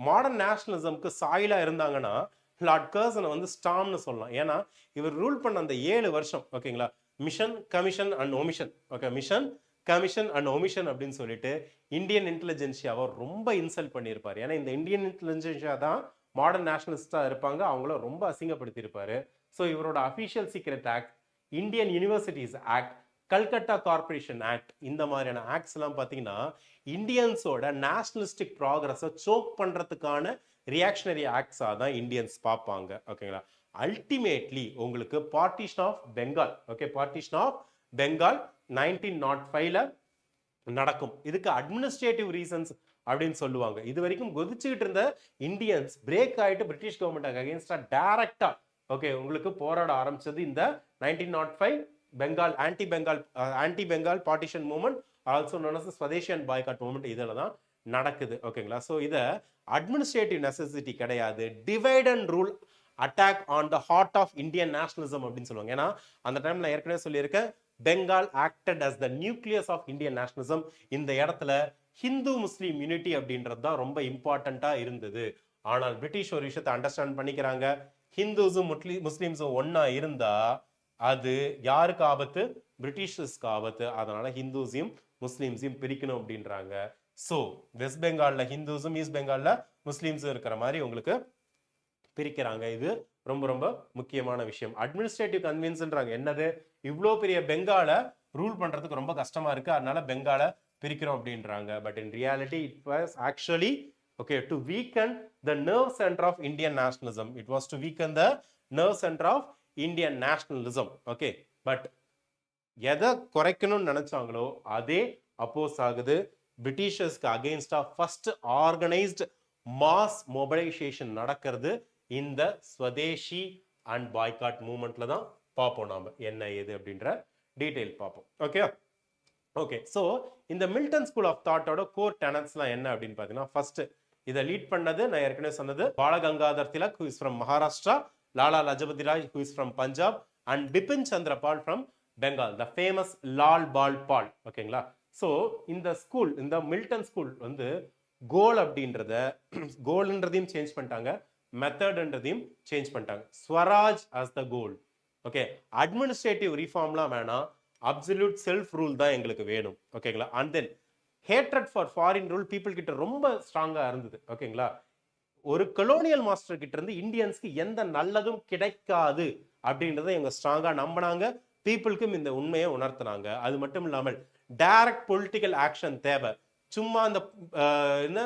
மாடர்ன் நேஷனலிசம்க்கு சாயிலா இருந்தாங்கன்னா லார்ட் கர்சனை வந்து ஸ்டாம்னு சொல்லலாம். ஏன்னா இவர் ரூல் பண்ண அந்த 7 வருஷம், ஓகேங்களா, mission, commission and omission, okay, mission, commission and omission அப்படின்னு சொல்லிட்டு இந்தியன் இன்டெலிஜென்சியாவை ரொம்ப இன்சல்ட் பண்ணியிருப்பாரு. ஏன்னா இந்த இந்தியன் இன்டெலிஜென்சியா தான் மாடர்ன் நேஷனலிஸ்டா இருப்பாங்க, அவங்கள ரொம்ப அசிங்கப்படுத்தியிருப்பாரு. ஸோ இவரோட official secret act, Indian universities act, Calcutta corporation act, இந்த மாதிரியான ஆக்ட்ஸ் எல்லாம் பார்த்தீங்கன்னா இந்தியன்ஸோட நேஷனலிஸ்டிக் ப்ராக்ரஸை சோக் பண்றதுக்கான ரியாக்ஷனரி ஆக்ட்ஸா தான் இந்தியன்ஸ் பார்ப்பாங்க. ஓகேங்களா? அல்டிமேட்லி உங்களுக்கு partition of Bengal, okay, partition of Bengal 1905ல நடக்கும். இதுக்கு அட்மினிஸ்ட்ரேட்டிவ் ரீசன்ஸ் அப்படின்னு சொல்லுவாங்க. இது வரைக்கும் கொதிச்சுக்கிட்டு இருந்த இந்தியன்ஸ் பிரேக் ஆயிட்டு பிரிட்டிஷ் கவர்மெண்ட் அகைன்ஸ்டா டைரக்டா, ஓகே, உங்களுக்கு போராட ஆரம்பிச்சது இந்த 1905 Bengal anti Bengal partition movement, also known as swadeshi and boycott movement. இதில் தான் நடக்குது. ஓகேங்களா? ஸோ இதை அட்மினிஸ்ட்ரேட்டிவ் நெசசிட்டி கிடையாது, divide and rule attack on the heart of Indian nationalism அப்படின்னு சொல்லுவாங்க. ஏன்னா அந்த டைம் நான் ஏற்கனவே சொல்லியிருக்கேன், Bengal acted as the nucleus of Indian nationalism. இந்த இடத்துல ஹிந்து முஸ்லீம் யூனிட்டி அப்படின்றது தான் ரொம்ப இம்பார்ட்டண்டா இருந்தது. ஆனால் பிரிட்டிஷ் ஒரு விஷயத்தை அண்டர்ஸ்டாண்ட் பண்ணிக்கிறாங்க, ஹிந்துஸும் முஸ்லீம்ஸும் ஒன்னா இருந்தா அது யாருக்கு ஆபத்து? பிரிட்டிஷர்ஸ்க்கு ஆபத்து. அதனால ஹிந்துஸையும் முஸ்லீம்ஸையும் பிரிக்கணும் அப்படின்றாங்க. ஸோ வெஸ்ட் பெங்கால்ல ஹிந்துஸும், ஈஸ்ட் பெங்கால்ல முஸ்லீம்ஸும் இருக்கிற மாதிரி உங்களுக்கு பிரிக்கிறாங்க. இது ரொம்ப ரொம்ப முக்கியமான விஷயம். அட்மினிஸ்ட்ரேட்டிவ் கன்வீன்ஸ்ன்றாங்க. என்னது? இவ்வளோ பெரிய பெங்கால ரூல் பண்றதுக்கு ரொம்ப கஷ்டமா இருக்கு, அதனால பெங்கால பிரிக்கிறோம் அப்படின்றாங்க. But in reality it was actually, okay, to weaken the nerve center of Indian nationalism. It was to weaken the nerve center of Indian nationalism. Okay, but எதை குறைக்கணும்னு நினைச்சாங்களோ அதே அப்போஸ் ஆகுது. பிரிட்டிஷர்ஸ்க்கு அகெயின்ஸ்டா ஃபர்ஸ்ட் ஆர்கனைஸ்ட் மாஸ் மொபிலைசேஷன் நடக்கிறது இந்த Swadeshi and boycott மூவ்மெண்ட்ல தான் பார்ப்போம். நாம என்ன ஏது அப்படின்ற டீடைல் பார்ப்போம். Okay, okay. ஸோ இந்த மில்டன் ஸ்கூல் ஆஃப் தாட்டோட கோர் டெனட்ஸ்லாம் என்ன அப்படின்னு பார்த்தீங்கன்னா, ஃபர்ஸ்ட் இதை லீட் பண்ணது நான் ஏற்கனவே சொன்னது பால Gangadhar Tilak, who is from Maharashtra, Lala Lajpat Rai, who is from Punjab, and Bipin Chandra Pal from Bengal, the famous Lal-Bal-Pal. ஓகேங்களா? ஸோ இந்த ஸ்கூல், இந்த மில்டன் ஸ்கூல் வந்து கோல் அப்படின்றத கோல்ன்றதையும் சேஞ்ச் பண்ணிட்டாங்க, மெத்தட்ன்றதையும் சேஞ்ச் பண்ணிட்டாங்க. Swaraj as the goal. Okay, administrative ரிஃபார்ம்லாம் வேணாம், அப்சல்யூட் செல்ஃப் ரூல் தான் எங்களுக்கு வேணும். ஓகேங்களா? And then hatred for foreign rule people கிட்ட ரொம்ப ஸ்ட்ராங்கா இருந்தது. ஓகேங்களா? ஒரு கொலோனியல் மாஸ்டர் கிட்ட இருந்து இந்தியன்ஸ்க்கு எந்த நல்லதும் கிடைக்காது அப்படின்றத இவங்க ஸ்ட்ராங்கா நம்பினாங்க. பீப்புளுக்கும் இந்த உண்மையை உணர்த்தினாங்க. அது மட்டும் இல்லாமல் டைரக்ட் பொலிட்டிக்கல் ஆக்ஷன் தேவை. சும்மா அந்த என்ன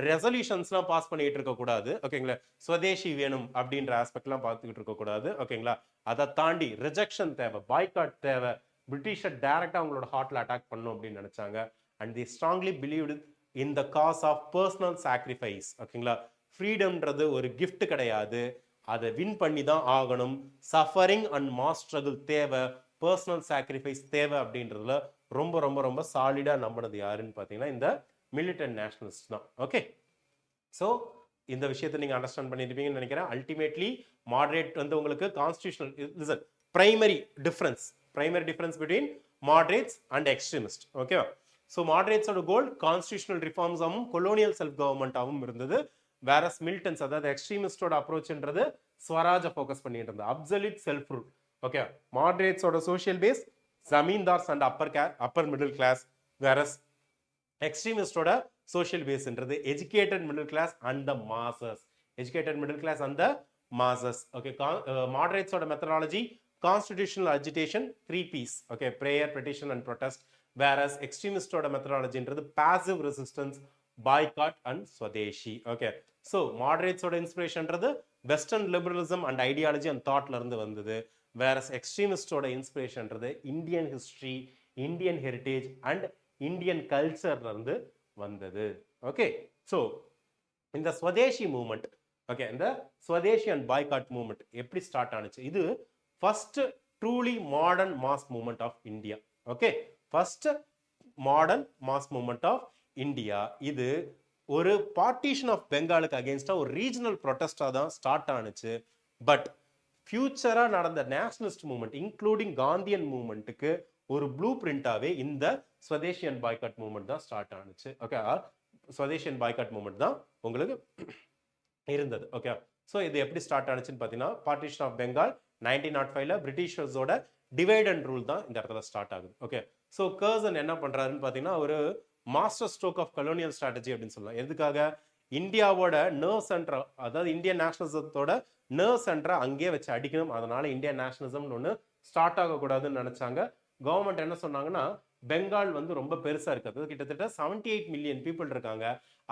ரெசல்யூஷன்ஸ்லாம் பாஸ் பண்ணிட்டு இருக்கக்கூடாது. ஓகேங்களா? ஸ்வதேசி வேணும் அப்படின்ற ஆஸ்பெக்ட்லாம் பார்த்துக்கிட்டு இருக்கக்கூடாது. ஓகேங்களா? அதை தாண்டி ரிஜெக்ஷன் தேவை, பாய்காட் தேவை. பிரிட்டிஷை டைரக்டா அவங்களோட ஹார்ட்ல அட்டாக் பண்ணும் அப்படின்னு நினைச்சாங்க. And they strongly believed in the cause of personal sacrifice. ஓகேங்களா? ஃப்ரீடம்ன்றது ஒரு கிஃப்ட் கிடையாது, அதை வின் பண்ணி தான் ஆகணும். சஃபரிங் அண்ட் மாஸ் ஸ்ட்ரகிள் தேவை, பர்சனல் சாக்ரிஃபைஸ் தேவை அப்படின்றதுல ரொம்ப ரொம்ப ரொம்ப சாலிடா நம்பினது யாருன்னு பார்த்தீங்கன்னா இந்த மிலிட்டன்ட் நேஷனலிஸ்ட் தான். ஓகே, ஸோ இந்த விஷயத்தை நீங்க அண்டர்ஸ்டாண்ட் பண்ணிருப்பீங்கன்னு நினைக்கிறேன். அல்டிமேட்லி மாடரேட் வந்து உங்களுக்கு constitutional primary difference between moderates and extremist. ஓகேவா? ஸோ மாடரேட்ஸோட கோல் கான்ஸ்டியூஷனல் ரிஃபார்ம்ஸாகவும் கொலோனியல் செல்ஃப் கவர்மெண்ட்டாகவும் இருந்தது. வேரஸ் மிலிட்டன்ஸ் அதாவது எக்ஸ்ட்ரீமிஸ்டோட அப்ரோச்ன்றது ஸ்வராஜை ஃபோக்கஸ் பண்ணிட்டு இருந்தது, அப்சல்யூட் செல்ஃப் ரூல். ஓகே, மாடரேட்ஸோட social base zamindars and upper middle class. Versus எக்ஸ்ட்ரீமிஸ்டோட சோஷியல் பேஸ்ன்றது educated middle class and the masses. Okay, மாடரேட்ஸோட methodology constitutional agitation, 3 P's. Okay, prayer, petition and protest. Versus எக்ஸ்ட்ரீமிஸ்டோட மெத்தடாலஜின்றது passive resistance, boycott and swadeshi. Okay, so மாடரேட்ஸோட இன்ஸ்பிரேஷன்றது western liberalism and ideology and தாட்ல இருந்து வந்தது. வேரஸ் எக்ஸ்ட்ரீமிஸ்டோட இன்ஸ்பிரேஷன்றது Indian history, Indian heritage and Indian கல்ச்சர்ல இருந்து வந்தது. ஓகே, ஸோ இந்த ஸ்வதேசி மூவ்மெண்ட், ஓகே, இந்த ஸ்வதேசி அண்ட் பாய்காட் மூவ்மெண்ட் எப்படி ஸ்டார்ட் ஆனிச்சு? இது first truly modern mass movement of India. Okay, first modern mass movement of India. இது ஒரு பார்ட்டிஷன் ஆஃப் பெங்காலுக்கு அகேன்ஸ்டா ஒரு ரீஜனல் ப்ரொட்டஸ்டா தான் ஸ்டார்ட் ஆனிச்சு. பட் ஃபியூச்சரா நடந்த நேஷனலிஸ்ட் மூவ்மெண்ட் இன்க்ளூடிங் காந்தியன் மூவ்மெண்ட்டுக்கு ஒரு ப்ளூ பிரிண்டாவே இந்த ஸ்வதேசி அண்ட் பாய்காட் மூவ்மெண்ட் தான் ஸ்டார்ட் ஆனிச்சு. Okay, swadeshi and boycott movement தான் உங்களுக்கு இருந்தது. ஓகே, ஸோ இது எப்படி ஸ்டார்ட் ஆனிச்சுன்னு பார்த்தீங்கன்னா பார்ட்டிஷன் ஆஃப் பெங்கால் 1905ல பிரிட்டிஷர்ஸோட டிவைட் அண்ட் ரூல் தான் இந்த இடத்துல ஸ்டார்ட் ஆகுது. ஓகே, ஸோ கர்சன் என்ன பண்றாருன்னு பார்த்தீங்கன்னா ஒரு master stroke of colonial strategy அப்படின்னு சொல்லலாம். எதுக்காக? இந்தியாவோட நர்வ் சென்டர், அதாவது இந்தியன் நேஷனலிசத்தோட நர்வ் சென்டரை அங்கேயே வச்சு அடிக்கணும். அதனால இந்தியன் நேஷனலிசம்னு ஒன்று ஸ்டார்ட் ஆகக்கூடாதுன்னு நினைச்சாங்க. கவர்மெண்ட் என்ன சொன்னாங்கன்னா பெங்கால் வந்து ரொம்ப பெருசா இருக்குது, கிட்டத்தட்ட 78 மில்லியன் பீப்புள் இருக்காங்க,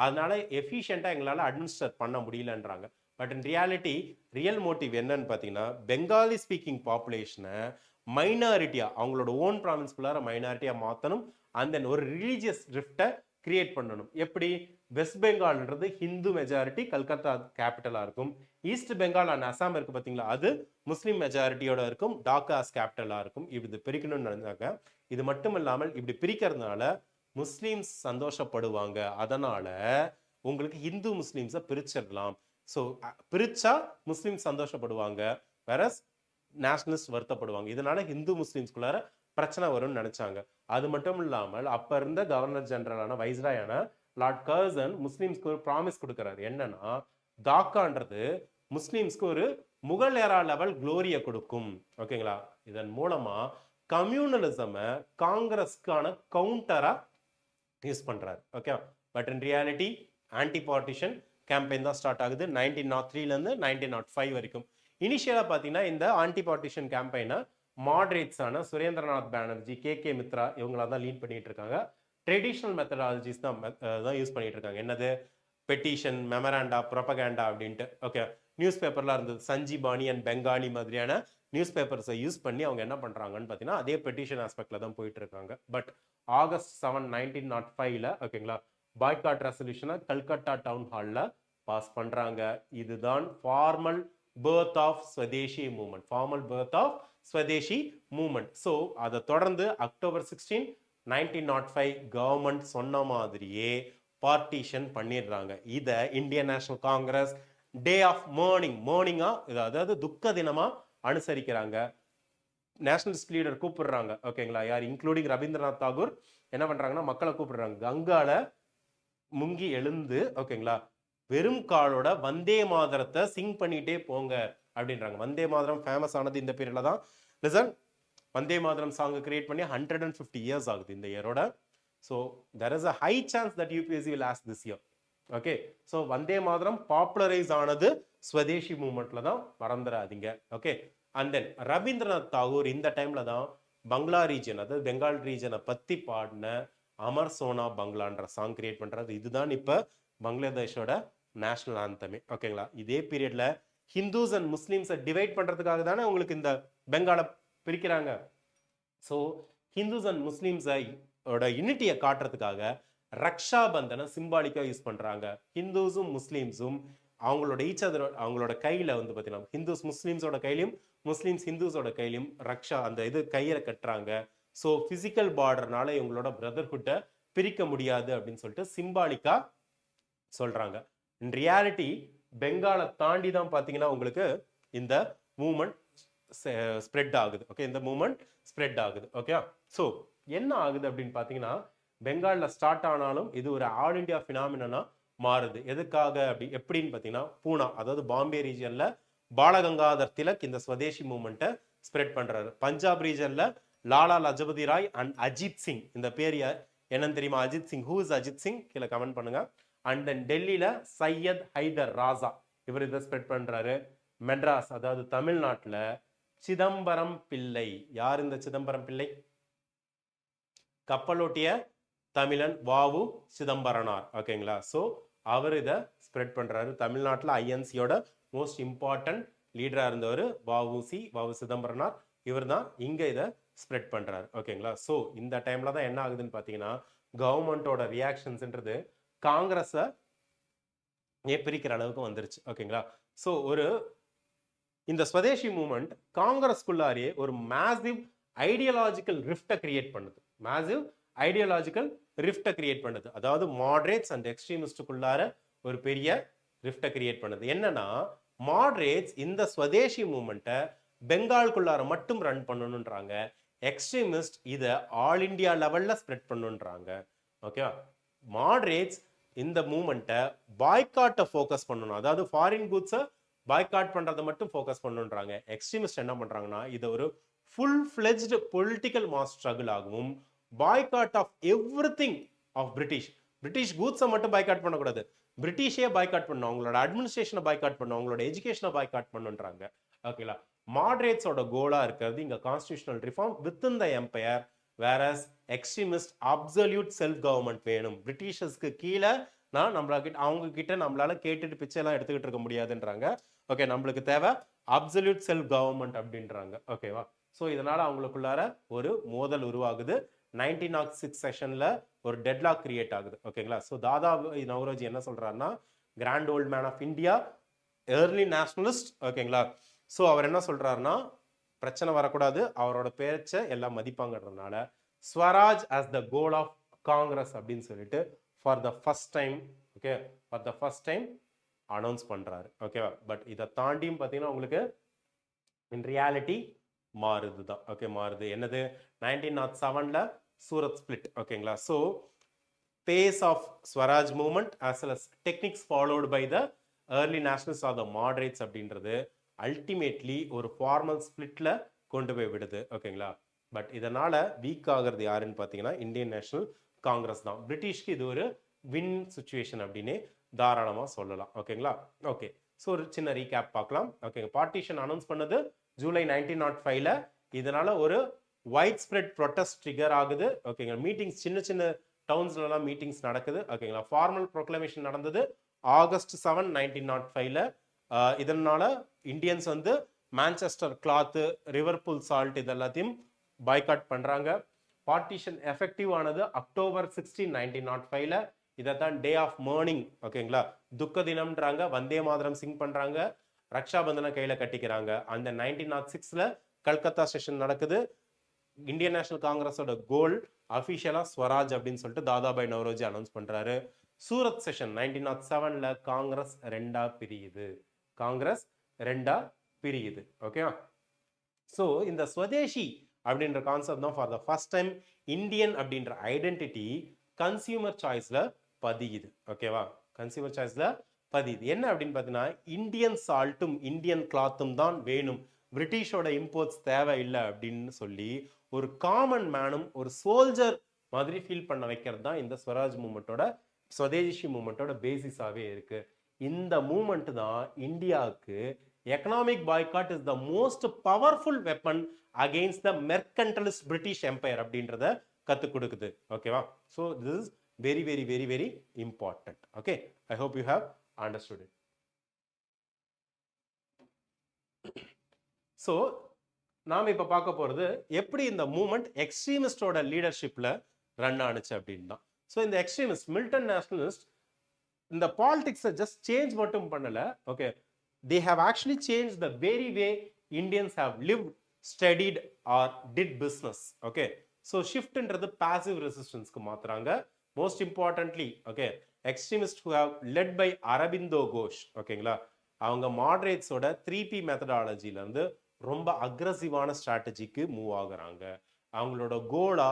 அதனால எஃபிஷியண்டா எங்களால் அட்மினிஸ்டர் பண்ண முடியலன்றாங்க. But in reality real motive என்னன்னு பார்த்தீங்கன்னா பெங்காலி ஸ்பீக்கிங் பாப்புலேஷனை மைனாரிட்டியா அவங்களோட ஓன் ப்ராவின்ஸ்குள்ளார மைனாரிட்டியா மாற்றணும். அண்ட் தென் ஒரு ரிலீஜியஸ் ரிஃப்டை கிரியேட் பண்ணணும். எப்படி? வெஸ்ட் பெங்கால்ன்றது ஹிந்து மெஜாரிட்டி, கல்கத்தா கேபிட்டலா இருக்கும். ஈஸ்ட் பெங்கால் அண்ட் அசாம் இருக்கு பார்த்தீங்களா, அது முஸ்லீம் மெஜாரிட்டியோட இருக்கும், டாக்காஸ் கேபிட்டலா இருக்கும். இப்படி பிரிக்கணும்னு நினைச்சாங்க. இது மட்டும் இல்லாமல் இப்படி பிரிக்கிறதுனால முஸ்லீம்ஸ் சந்தோஷப்படுவாங்க, அதனால உங்களுக்கு ஹிந்து முஸ்லீம்ஸை பிரிச்சிடலாம். ஸோ பிரிச்சா முஸ்லீம் சந்தோஷப்படுவாங்க, வேற நேஷனலிஸ்ட் வருத்தப்படுவாங்க. இதனால ஹிந்து முஸ்லீம்ஸ்குள்ளார பிரச்சனை வரும்னு நினைச்சாங்க. அது மட்டும் இல்லாமல் அப்ப இருந்த கவர்னர் ஜெனரலான வைஸ்ராயான லார்ட் கர்சன் முஸ்லீம்ஸ்க்கு ஒரு ப்ராமிஸ் கொடுக்கிறாரு. என்னன்னா டாக்கான்றது முஸ்லீம்ஸ்க்கு ஒரு முகல் ஏரா லெவல் குளோரியை கொடுக்கும். ஓகேங்களா? இதன் மூலமா கம்யூனலிசம் காங்கிரஸ்க்கான கவுண்டரா யூஸ் பண்றாரு. Okay, but in reality anti partition campaign தான் ஸ்டார்ட் ஆகுது 1903ல இருந்து 1905 வரைக்கும். இனிஷியலா பாத்தீங்கன்னா இந்த ஆன்டி பார்ட்டிஷன் கேம்பெயினை மாடரேட்ஸான சுரேந்திரநாத் பானர்ஜி, கே மித்ரா இவங்களா தான் லீட் பண்ணிட்டு இருக்காங்க. ட்ரெடிஷனல் மெத்தடாலஜிஸ் தான் யூஸ் பண்ணிட்டு இருக்காங்க. என்னது? பெட்டிஷன், மெமராண்டா, ப்ரொபகேண்டா அப்படின்ட்டு. ஓகே, நியூஸ் பேப்பர்லாம் இருந்தது, சஞ்சீபானி அண்ட் பெங்காலி மாதிரியான நியூஸ் பேப்பர்ஸை யூஸ் பண்ணி அவங்க என்ன பண்றாங்கன்னு பார்த்தீங்கன்னா அதே பெட்டிஷன் ஆஸ்பெக்ட்ல தான் போயிட்டு இருக்காங்க. பட் ஆகஸ்ட் 7, 1905ல ஓகேங்களா பாய்காட் ரெசல்யூஷனை கல்கட்டா டவுன் ஹால்ல பாஸ் பண்றாங்க. இதுதான் formal birth of Swadeshi movement, formal birth of Swadeshi movement. So அதை தொடர்ந்து அக்டோபர் 16, 1905 கவர்மெண்ட் சொன்ன மாதிரியே பார்ட்டிஷன் பண்ணிடுறாங்க. இதை Indian National Congress day of மார்னிங்கா, அதாவது துக்க தினமா அனுசரிக்கிறாங்க. நேஷனலிஸ்ட் லீடர் கூப்பிடுறாங்க. ஓகேங்களா? யார்? இன்க்ளூடிங் ரவீந்திரநாத் தாகூர் என்ன பண்றாங்கன்னா மக்களை கூப்பிடுறாங்க. கங்கால முங்கி எழுந்து ஓகேங்களா வெறும் காலோட வந்தே மாதரத்தை சிங் பண்ணிட்டே போங்க அப்படின்றாங்க. வந்தே மாதரம் ஃபேமஸ் ஆனது இந்த பீரியட்ல தான். Listen, Vande Mataram song create பண்ணி 150 இயர்ஸ் ஆகுது இந்த இயரோட. So there is a high chance that UPSC will ask this year. Okay, so Vande Mataram popularise ஆனது ஸ்வதேசி மூவ்மெண்ட்ல தான், மறந்துடாதீங்க. Okay, and then Rabindranath Tagore இந்த டைம்ல தான் பங்களா ரீஜன், அதாவது பெங்கால் ரீஜனை பத்தி பாடின அமர் சோனா பங்களான்ற சாங் கிரியேட் பண்றது. இதுதான் இப்ப பங்களாதேஷோட நேஷனல் ஆந்தமே. ஓகேங்களா, இதே பீரியட்ல ஹிந்துஸ் அண்ட் முஸ்லிம்ஸை டிவைட் பண்றதுக்காக தானே உங்களுக்கு இந்த பெங்காலை பிரிக்கிறாங்க. ஸோ ஹிந்துஸ் அண்ட் முஸ்லிம்ஸோட யூனிட்டியை காட்டுறதுக்காக ரக்ஷா பந்தனை சிம்பாலிக்கா யூஸ் பண்றாங்க. ஹிந்துஸும் முஸ்லிம்ஸும் அவங்களோட அவங்களோட கையில வந்து பார்த்தீங்கன்னா ஹிந்துஸ் முஸ்லிம்ஸோட கையிலையும் முஸ்லிம்ஸ் ஹிந்துஸோட கையிலையும் ரக்ஷா அந்த இது கையில கட்டுறாங்க. ஸோ பிசிக்கல் பார்டர்னால இவங்களோட பிரதர்ஹுட்டை பிரிக்க முடியாது அப்படின்னு சொல்லிட்டு சிம்பாலிக்கா சொல்றாங்க. இன் ரியாலிட்டி பெங்காலை தாண்டி தான் பார்த்தீங்கன்னா உங்களுக்கு இந்த மூவ்மெண்ட் ஸ்ப்ரெட் ஆகுது. ஓகே, இந்த மூவ்மெண்ட் ஸ்ப்ரெட் ஆகுது. ஓகே, ஸோ என்ன ஆகுது அப்படின்னு பார்த்தீங்கன்னா பெங்கால்ல ஸ்டார்ட் ஆனாலும் இது ஒரு ஆல் இண்டியா ஃபினாமினா மாறுது. எதுக்காக எப்படின்னு பார்த்தீங்கன்னா பூனா, அதாவது பாம்பே ரீஜன்ல பால கங்காதர் திலக் இந்த ஸ்வதேசி மூவ்மெண்ட்டை ஸ்ப்ரெட் பண்றாரு. பஞ்சாப் ரீஜன்ல லாலா லஜபதி ராய் அண்ட் அஜித் சிங், இந்த பேர் என்னன்னு தெரியுமா? அஜித் சிங். Who is Ajit Singh? கீழே கமெண்ட் பண்ணுங்க. அண்ட் தென் டெல்லியில சையத் ஹைதர் ராசா, இவர் இதை ஸ்ப்ரெட் பண்றாரு. மெட்ராஸ், அதாவது தமிழ்நாட்டில் சிதம்பரம் பிள்ளை. யார் இந்த சிதம்பரம் பிள்ளை? கப்பலோட்டிய தமிழன் வாவு சிதம்பரனார். ஓகேங்களா, ஸோ அவர் இதை ஸ்ப்ரெட் பண்றாரு. தமிழ்நாட்டில் ஐஎன்சியோட மோஸ்ட் இம்பார்ட்டன்ட் லீடரா இருந்தவர் வாவு சிதம்பரனார். இவர் தான் இங்க இதை ஸ்ப்ரெட் பண்றாரு. ஓகேங்களா, ஸோ இந்த டைம்ல தான் என்ன ஆகுதுன்னு பார்த்தீங்கன்னா கவர்மெண்டோட ரியாக்ஷன்ஸ்ன்றது காங்கிரஸை பிரிக்கிற அளவுக்கு வந்துருச்சு. ஓகேங்களா, ஸோ இந்த ஸ்வதேசி மூவ்மெண்ட் காங்கிரஸ்குள்ளாரே ஒரு மேசிவ் ஐடியாலஜிக்கல் ரிஃப்டை கிரியேட் பண்ணுது. மேசிவ் ஐடியாலஜிக்கல் ரிஃப்டை கிரியேட் பண்ணுது. அதாவது மாடரேட்ஸ் அண்ட் எக்ஸ்ட்ரீமிஸ்டுக்குள்ளார ஒரு பெரிய ரிஃப்டை கிரியேட் பண்ணுது. என்னன்னா மாடரேட்ஸ் இந்த ஸ்வதேசி மூவ்மெண்ட்டை பெங்கால்குள்ளார மட்டும் ரன் பண்ணணுன்றாங்க. எக்ஸ்ட்ரீமிஸ்ட் இதை ஆல் இண்டியா லெவல்ல ஸ்ப்ரெட் பண்ணுன்றாங்க. ஓகே, மாடரேட்ஸ் இந்த மூவ்மெண்ட்டை பாய்காட்டை ஃபோக்கஸ் பண்ணணும், அதாவது ஃபாரின் குட்ஸை பாய்காட் பண்றதை மட்டும் ஃபோக்கஸ் பண்ணுன்றாங்க. எக்ஸ்ட்ரீமிஸ்ட் என்ன பண்றாங்கன்னா இதை ஒரு full fledged political mass struggle ஆகும். Boycott of everything of British கூட்ஸை மட்டும் பாய்காட் பண்ணக்கூடாது, பிரிட்டிஷே பாய்காட் பண்ணும், அவங்களோட அட்மினிஸ்ட்ரேஷனை பாய்காட் பண்ணும், அவங்களோட எஜுகேஷனை பாய்காட் பண்ணுன்றாங்க. ஓகேங்களா, மாடரேட்ஸோட கோலா இருக்கிறது இங்க constitutional reform within the empire, various extremist absolute self government வேணும். பிரிட்டிஷர்ஸ்க்கு கீழே அவங்க கிட்ட நம்மளால கேட்டுட்டு பிச்சை எல்லாம் எடுத்துக்கிட்டு இருக்க முடியாதுன்றாங்க. ஓகே, நம்மளுக்கு தேவை அப்சல்யூட் செல்ஃப் கவர்மெண்ட் அப்படின்றாங்க. ஓகேவா, ஸோ இதனால அவங்களுக்குள்ளார ஒரு மோதல் உருவாகுது. 1906 செஷன்ல ஒரு டெட்லாக் கிரியேட் ஆகுது. ஓகேங்களா, ஸோ தாதா நவ்ரோஜி என்ன சொல்றாருன்னா grand old man of India, early nationalist. ஓகேங்களா, ஸோ அவர் என்ன சொல்றாருன்னா பிரச்சனை வரக்கூடாது, அவரோட பேச்சை எல்லாம் மதிப்பாங்கிறதுனால Swaraj as the goal of Congress அப்படின்னு சொல்லிட்டு for the first time announce பண்றாரு. ஓகேவா, பட் இதை தாண்டியும் பார்த்தீங்கன்னா உங்களுக்கு இன் ரியாலிட்டி மாறுது தான். ஓகே, மாறுது. என்னது 1907ல சூரத் ஸ்பிளிட். ஓகேங்களா, so phase of swaraj movement as well as techniques followed by the early nationalist or the moderates அப்படின்றது அல்டிமேட்லி ஒரு ஃபார்மல் ஸ்பிளிட்ல கொண்டு போய் விடுது. ஓகேங்களா, பட் இதனால வீக் ஆகிறது யாருன்னு பார்த்தீங்கன்னா இந்தியன் நேஷனல் காங்கிரஸ் தான். பிரிட்டிஷ்க்கு இது ஒரு வின் சுச்சுவேஷன் அப்படின்னு தாராளமாக சொல்லலாம். ஓகேங்களா, ஓகே, ஸோ ஒரு சின்ன ரீகேப் பார்க்கலாம். ஓகே, பார்ட்டிஷன் அனௌன்ஸ் பண்ணது ஜூலை 1905ல. இதனால ஒரு வைட் ஸ்ப்ரெட் ப்ரொட்டஸ்ட் ட்ரிகர் ஆகுது. ஓகேங்களா, மீட்டிங்ஸ் சின்ன சின்ன டவுன்ஸ்லாம் மீட்டிங்ஸ் நடக்குது. ஓகேங்களா, ஃபார்மல் ப்ரொக்ளமேஷன் நடந்தது ஆகஸ்ட் 7, 1905ல. இதனால இந்தியன்ஸ் வந்து மான்செஸ்டர் கிளாத்து, ரிவர்பூல் சால்ட் இது எல்லாத்தையும் பாய்காட் பண்றாங்க. பார்ட்டிஷன் எஃபெக்டிவ் ஆனது அக்டோபர் 16, 1905ல. இதைத்தான் டே ஆஃப் மார்னிங், ஓகேங்களா, துக்க தினம்ன்றாங்க. வந்தே மாதரம் சிங் பண்றாங்க, ரக்ஷாபந்தனை கையில கட்டிக்கிறாங்க. அந்த 1906ல கல்கத்தா செஷன் நடக்குது. இந்தியன் நேஷனல் காங்கிரஸோட கோல் அபிஷியலா ஸ்வராஜ் அப்படின்னு சொல்லிட்டு தாதாபாய் நவ்ரோஜி அனௌன்ஸ் பண்றாரு. சூரத் செஷன் 1907ல காங்கிரஸ் ரெண்டா பிரியுது. ஓகேவா, ஸோ இந்த ஸ்வதேசி அப்படின்ற கான்செப்ட் தான் for the first time Indian அப்படின்ற ஐடென்டிட்டி கன்சியூமர் சாய்ஸ்ல பதியுது. ஓகேவா, கன்சியூமர் சாய்ஸ்ல பதியுது. என்ன அப்படின்னு பார்த்தீங்கன்னா இந்தியன் சால்ட்டும் இந்தியன் கிளாத்தும் தான் வேணும் பிரிட்டிஷோட இம்போர்ட்ஸ் தேவையில்லை அப்படின்னு சொல்லி ஒரு காமன் மேனும் ஒரு சோல்ஜர் மாதிரி ஃபீல் பண்ண வைக்கிறது தான் இந்த ஸ்வராஜ் மூமெண்ட்டோட ஸ்வதேசி மூமெண்ட்டோட பேசிஸாகவே இருக்கு. இந்த மூமெண்ட் தான் இந்தியாவுக்கு economic boycott is the most powerful weapon against the mercantilist British empire அப்படின்றத கற்றுக் கொடுக்குது. ஓகேவா? So this is very very very very important. Okay, I hope you have understood it. So நாம இப்ப பார்க்க போறது எப்படி இந்த மூவ்மெண்ட் எக்ஸ்ட்ரீமிஸ்டோட லீடர்ஷிப்ல ரன் ஆனுச்சு அப்படின்னு தான். ஸோ இந்த எக்ஸ்ட்ரீமிஸ்ட் மிலிட்டன்ட் நேஷனலிஸ்ட் இந்த பாலிடிக்ஸை ஜஸ்ட் சேஞ்ச் மட்டும் பண்ணல. Okay, they have actually changed the very way Indians have lived, studied or did business. Okay, so shiftன்றது passive resistance-க்கு மாத்துறாங்க. Most importantly, okay, extremists who have led by Aurobindo Ghosh, ஓகேங்களா, அவங்க மாடரேட்ஸோட 3P மெத்தடாலஜில இருந்து ரொம்ப அக்ரஸிவான ஸ்ட்ராட்டஜிக்கு move ஆகுறாங்க. அவங்களோட Cola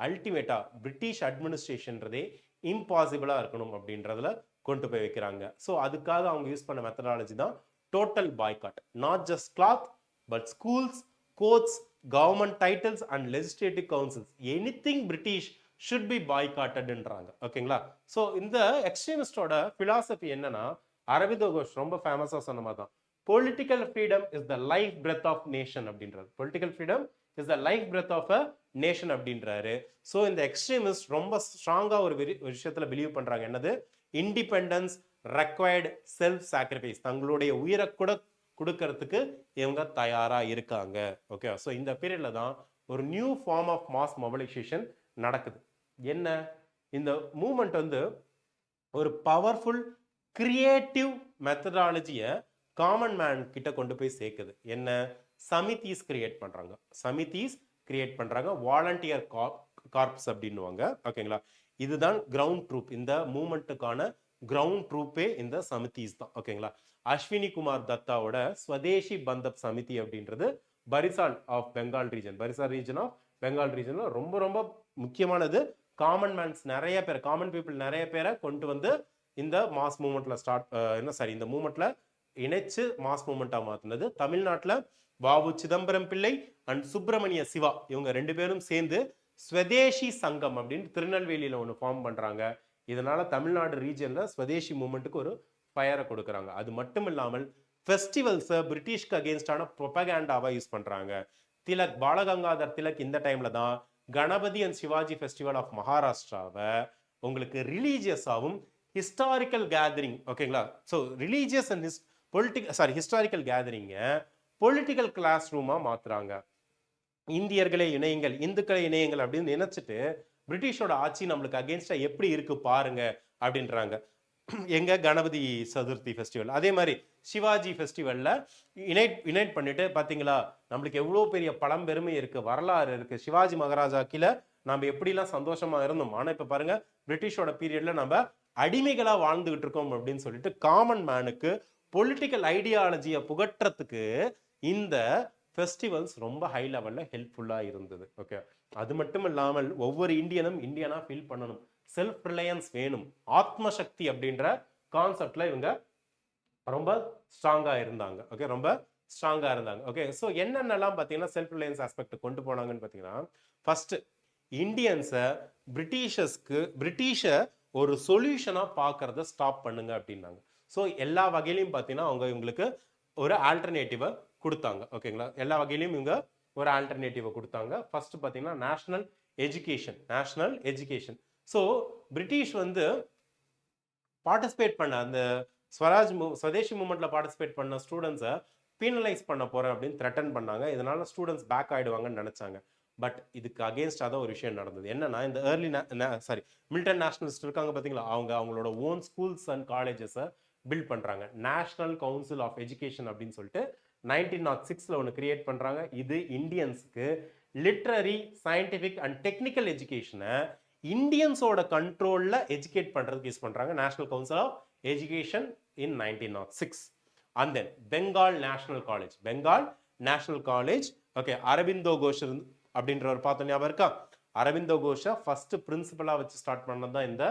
அல்டிமேட்டா British அட்மினிஸ்ட்ரேஷன்றதே இம்பாசிபிளா இருக்கணும் அப்படின்றதுல கொண்டு போய் வைக்கிறாங்க. ஸோ அதுக்காக அவங்க யூஸ் பண்ண மெத்தடாலஜி தான் total boycott. Not just cloth but schools, courts, government titles and legislative councils, anything British should be பாய்காட்டட்ன்றாங்க. ஓகேங்களா? ஸோ இந்த எக்ஸ்ட்ரீமிஸ்டோட பிலாசபி என்னன்னா, அரவிந்தோ கோஷ் ரொம்ப ஃபேமஸா சொன்ன மாதிரி தான், political freedom is the life breath of nation அப்படின்றது. Political freedom is the life breath of a nation அப்படின்றாரு. ஸோ இந்த எக்ஸ்ட்ரீமிஸ்ட் ரொம்ப ஸ்ட்ராங்கா ஒரு விஷயத்துல பிலீவ் பண்றாங்க. என்னது? இண்டிபெண்டன்ஸ் ரெக்வயர்டு செல்ஃப் சாக்ரிஃபைஸ், தங்களுடைய உயிரை கூட கொடுக்கறதுக்கு இவங்க தயாரா இருக்காங்க. ஓகே, ஸோ இந்த பீரியட்ல தான் ஒரு new form of mass mobilisation நடக்குது. என்ன? இந்த மூவ்மெண்ட் வந்து ஒரு பவர்ஃபுல் கிரியேட்டிவ் மெத்தடாலஜியை காமன் மேன் கிட்ட கொண்டு போய் சேர்க்குது. என்ன? சமிதிஸ் கிரியேட் பண்றாங்க. சமிதிஸ் கிரியேட் பண்றாங்க, வாலண்டியர் கார்ப்ஸ் அப்படின்னுவாங்க. ஓகேங்களா? இதுதான் கிரவுண்ட் ட்ரூப். இந்த மூவ்மெண்ட்டுக்கான கிரவுண்ட் ட்ரூப்பே இந்த சமிதிஸ் தான். ஓகேங்களா? அஸ்வினி குமார் தத்தாவோட ஸ்வதேசி பந்தப் சமிதி அப்படின்றது Barisal of Bengal region, Barisal region of Bengal ரீஜன்ல ரொம்ப ரொம்ப முக்கியமானது. காமன் மேன்ஸ் நிறைய பேர், காமன் பீப்புள் நிறைய பேரை கொண்டு வந்து இந்த மாஸ் மூவ்மெண்ட்ல இந்த மூவ்மெண்ட்ல இணைச்சு மாஸ் மூவ்மெண்டா மாத்தினது. தமிழ்நாட்டில் பாபு சிதம்பரம் பிள்ளை அண்ட் சுப்பிரமணிய சிவா இவங்க ரெண்டு பேரும் சேர்ந்து ஸ்வதேசி சங்கம் அப்படின்னு திருநெல்வேலியில ஒன்று ஃபார்ம் பண்றாங்க. இதனால தமிழ்நாடு ரீஜன்ல ஸ்வதேசி மூவ்மெண்ட்டுக்கு ஒரு ஃபயரை கொடுக்குறாங்க. அது மட்டும் இல்லாமல் ஃபெஸ்டிவல்ஸை பிரிட்டிஷ்க்கு அகேன்ஸ்டான ப்ரொபகேண்டாவா யூஸ் பண்றாங்க. திலக், பாலகங்காதர் திலக் இந்த டைம்ல தான் Ganapati and Shivaji festival of மகாராஷ்டிராவை உங்களுக்கு ரிலீஜியஸாகவும் ஹிஸ்டாரிக்கல் கேதரிங், ஓகேங்களா, ஸோ ரிலீஜியஸ் அண்ட் ஹிஸ்டாரிக்கல் கேதரிங்க பொலிட்டிக்கல் கிளாஸ் ரூமா மாத்துறாங்க. இந்தியர்களே இணையங்கள், இந்துக்களை இணையங்கள் அப்படின்னு நினைச்சிட்டு பிரிட்டிஷோட ஆட்சி நம்மளுக்கு அகேன்ஸ்டா எப்படி இருக்கு பாருங்க அப்படின்றாங்க. எங்க கணபதி சதுர்த்தி ஃபெஸ்டிவல், அதே மாதிரி சிவாஜி ஃபெஸ்டிவல்ல யுனைட் பண்ணிட்டு பாத்தீங்களா நம்மளுக்கு எவ்வளவு பெரிய பழம்பெருமை இருக்கு, வரலாறு இருக்கு, சிவாஜி மகாராஜா கீழே நம்ம எப்படிலாம் சந்தோஷமா இருந்தோம், ஆனா இப்ப பாருங்க பிரிட்டிஷோட பீரியட்ல நம்ம அடிமைகளா வாழ்ந்துகிட்டு இருக்கோம் அப்படின்னு சொல்லிட்டு காமன் மேனுக்கு பொலிட்டிக்கல் ஐடியாலஜியை புகற்றத்துக்கு இந்த ஃபெஸ்டிவல்ஸ் ரொம்ப ஹை லெவல்ல ஹெல்ப்ஃபுல்லா இருந்தது. ஓகே, அது மட்டும் இல்லாமல் ஒவ்வொரு இந்தியனும் இந்தியனா ஃபீல் பண்ணணும், செல்ஃப் ரிலையன்ஸ் வேணும், ஆத்ம சக்தி அப்படின்ற கான்செப்ட்ல இவங்க ரொம்ப ஸ்ட்ராங்கா இருந்தாங்க. ஓகே, ரொம்ப ஸ்ட்ராங்கா இருந்தாங்க. ஓகே, ஸோ என்னென்னலாம் பார்த்தீங்கன்னா செல்ஃப் ரிலையன்ஸ் ஆஸ்பெக்ட் கொண்டு போனாங்கன்னு பார்த்தீங்கன்னா, ஃபர்ஸ்ட் இந்தியன்ஸை பிரிட்டிஷை ஒரு சொல்யூஷனா பார்க்கறத ஸ்டாப் பண்ணுங்க அப்படின்னாங்க. ஸோ எல்லா வகையிலையும் பார்த்தீங்கன்னா அவங்க இவங்களுக்கு ஒரு ஆல்டர்னேட்டிவை கொடுத்தாங்க. ஓகேங்களா? எல்லா வகையிலையும் இவங்க ஒரு ஆல்டர்னேட்டிவை கொடுத்தாங்க. ஃபர்ஸ்ட் பார்த்தீங்கன்னா நேஷனல் எஜுகேஷன். ஸோ பிரிட்டிஷ் வந்து பார்ட்டிசிபேட் பண்ண அந்த ஸ்வதேசி மூவ்மெண்ட்ல பார்ட்டிசிபேட் பண்ண ஸ்டூடெண்ட்ஸை பீனலைஸ் பண்ண போறேன் அப்படின்னு த்ரெட்டன் பண்ணாங்க. இதனால ஸ்டூடெண்ட்ஸ் பேக் ஆயிடுவாங்கன்னு நினைச்சாங்க. பட் இதுக்கு அகேன்ஸ்டாக தான் ஒரு விஷயம் நடந்தது. என்னன்னா இந்த மிலிட்டன் நேஷனலிஸ்ட் இருக்காங்க பார்த்தீங்களா, அவங்களோட ஓன் ஸ்கூல்ஸ் அண்ட் காலேஜஸை பில்ட் பண்றாங்க. நேஷனல் கவுன்சில் ஆஃப் எஜுகேஷன் அப்படின்னு சொல்லிட்டு 1906 ஒன்று கிரியேட் பண்றாங்க. இது இந்தியன்ஸுக்கு லிட்ரரி, சயின்டிபிக் அண்ட் டெக்னிக்கல் எஜுகேஷனை இந்தியன்ஸோட கண்ட்ரோல்ல எஜுகேட் பண்றதுக்கு யூஸ் பண்றாங்க. National council of Education in 1906. And then Bengal National College. Okay, Aurobindo Ghosh அப்படின்றவர் பார்த்த ஞாபகம் இருக்கா? அரவிந்தோ கோஷை ஃபர்ஸ்ட் பிரின்சிபலா வச்சு ஸ்டார்ட் பண்ணது தான் இந்த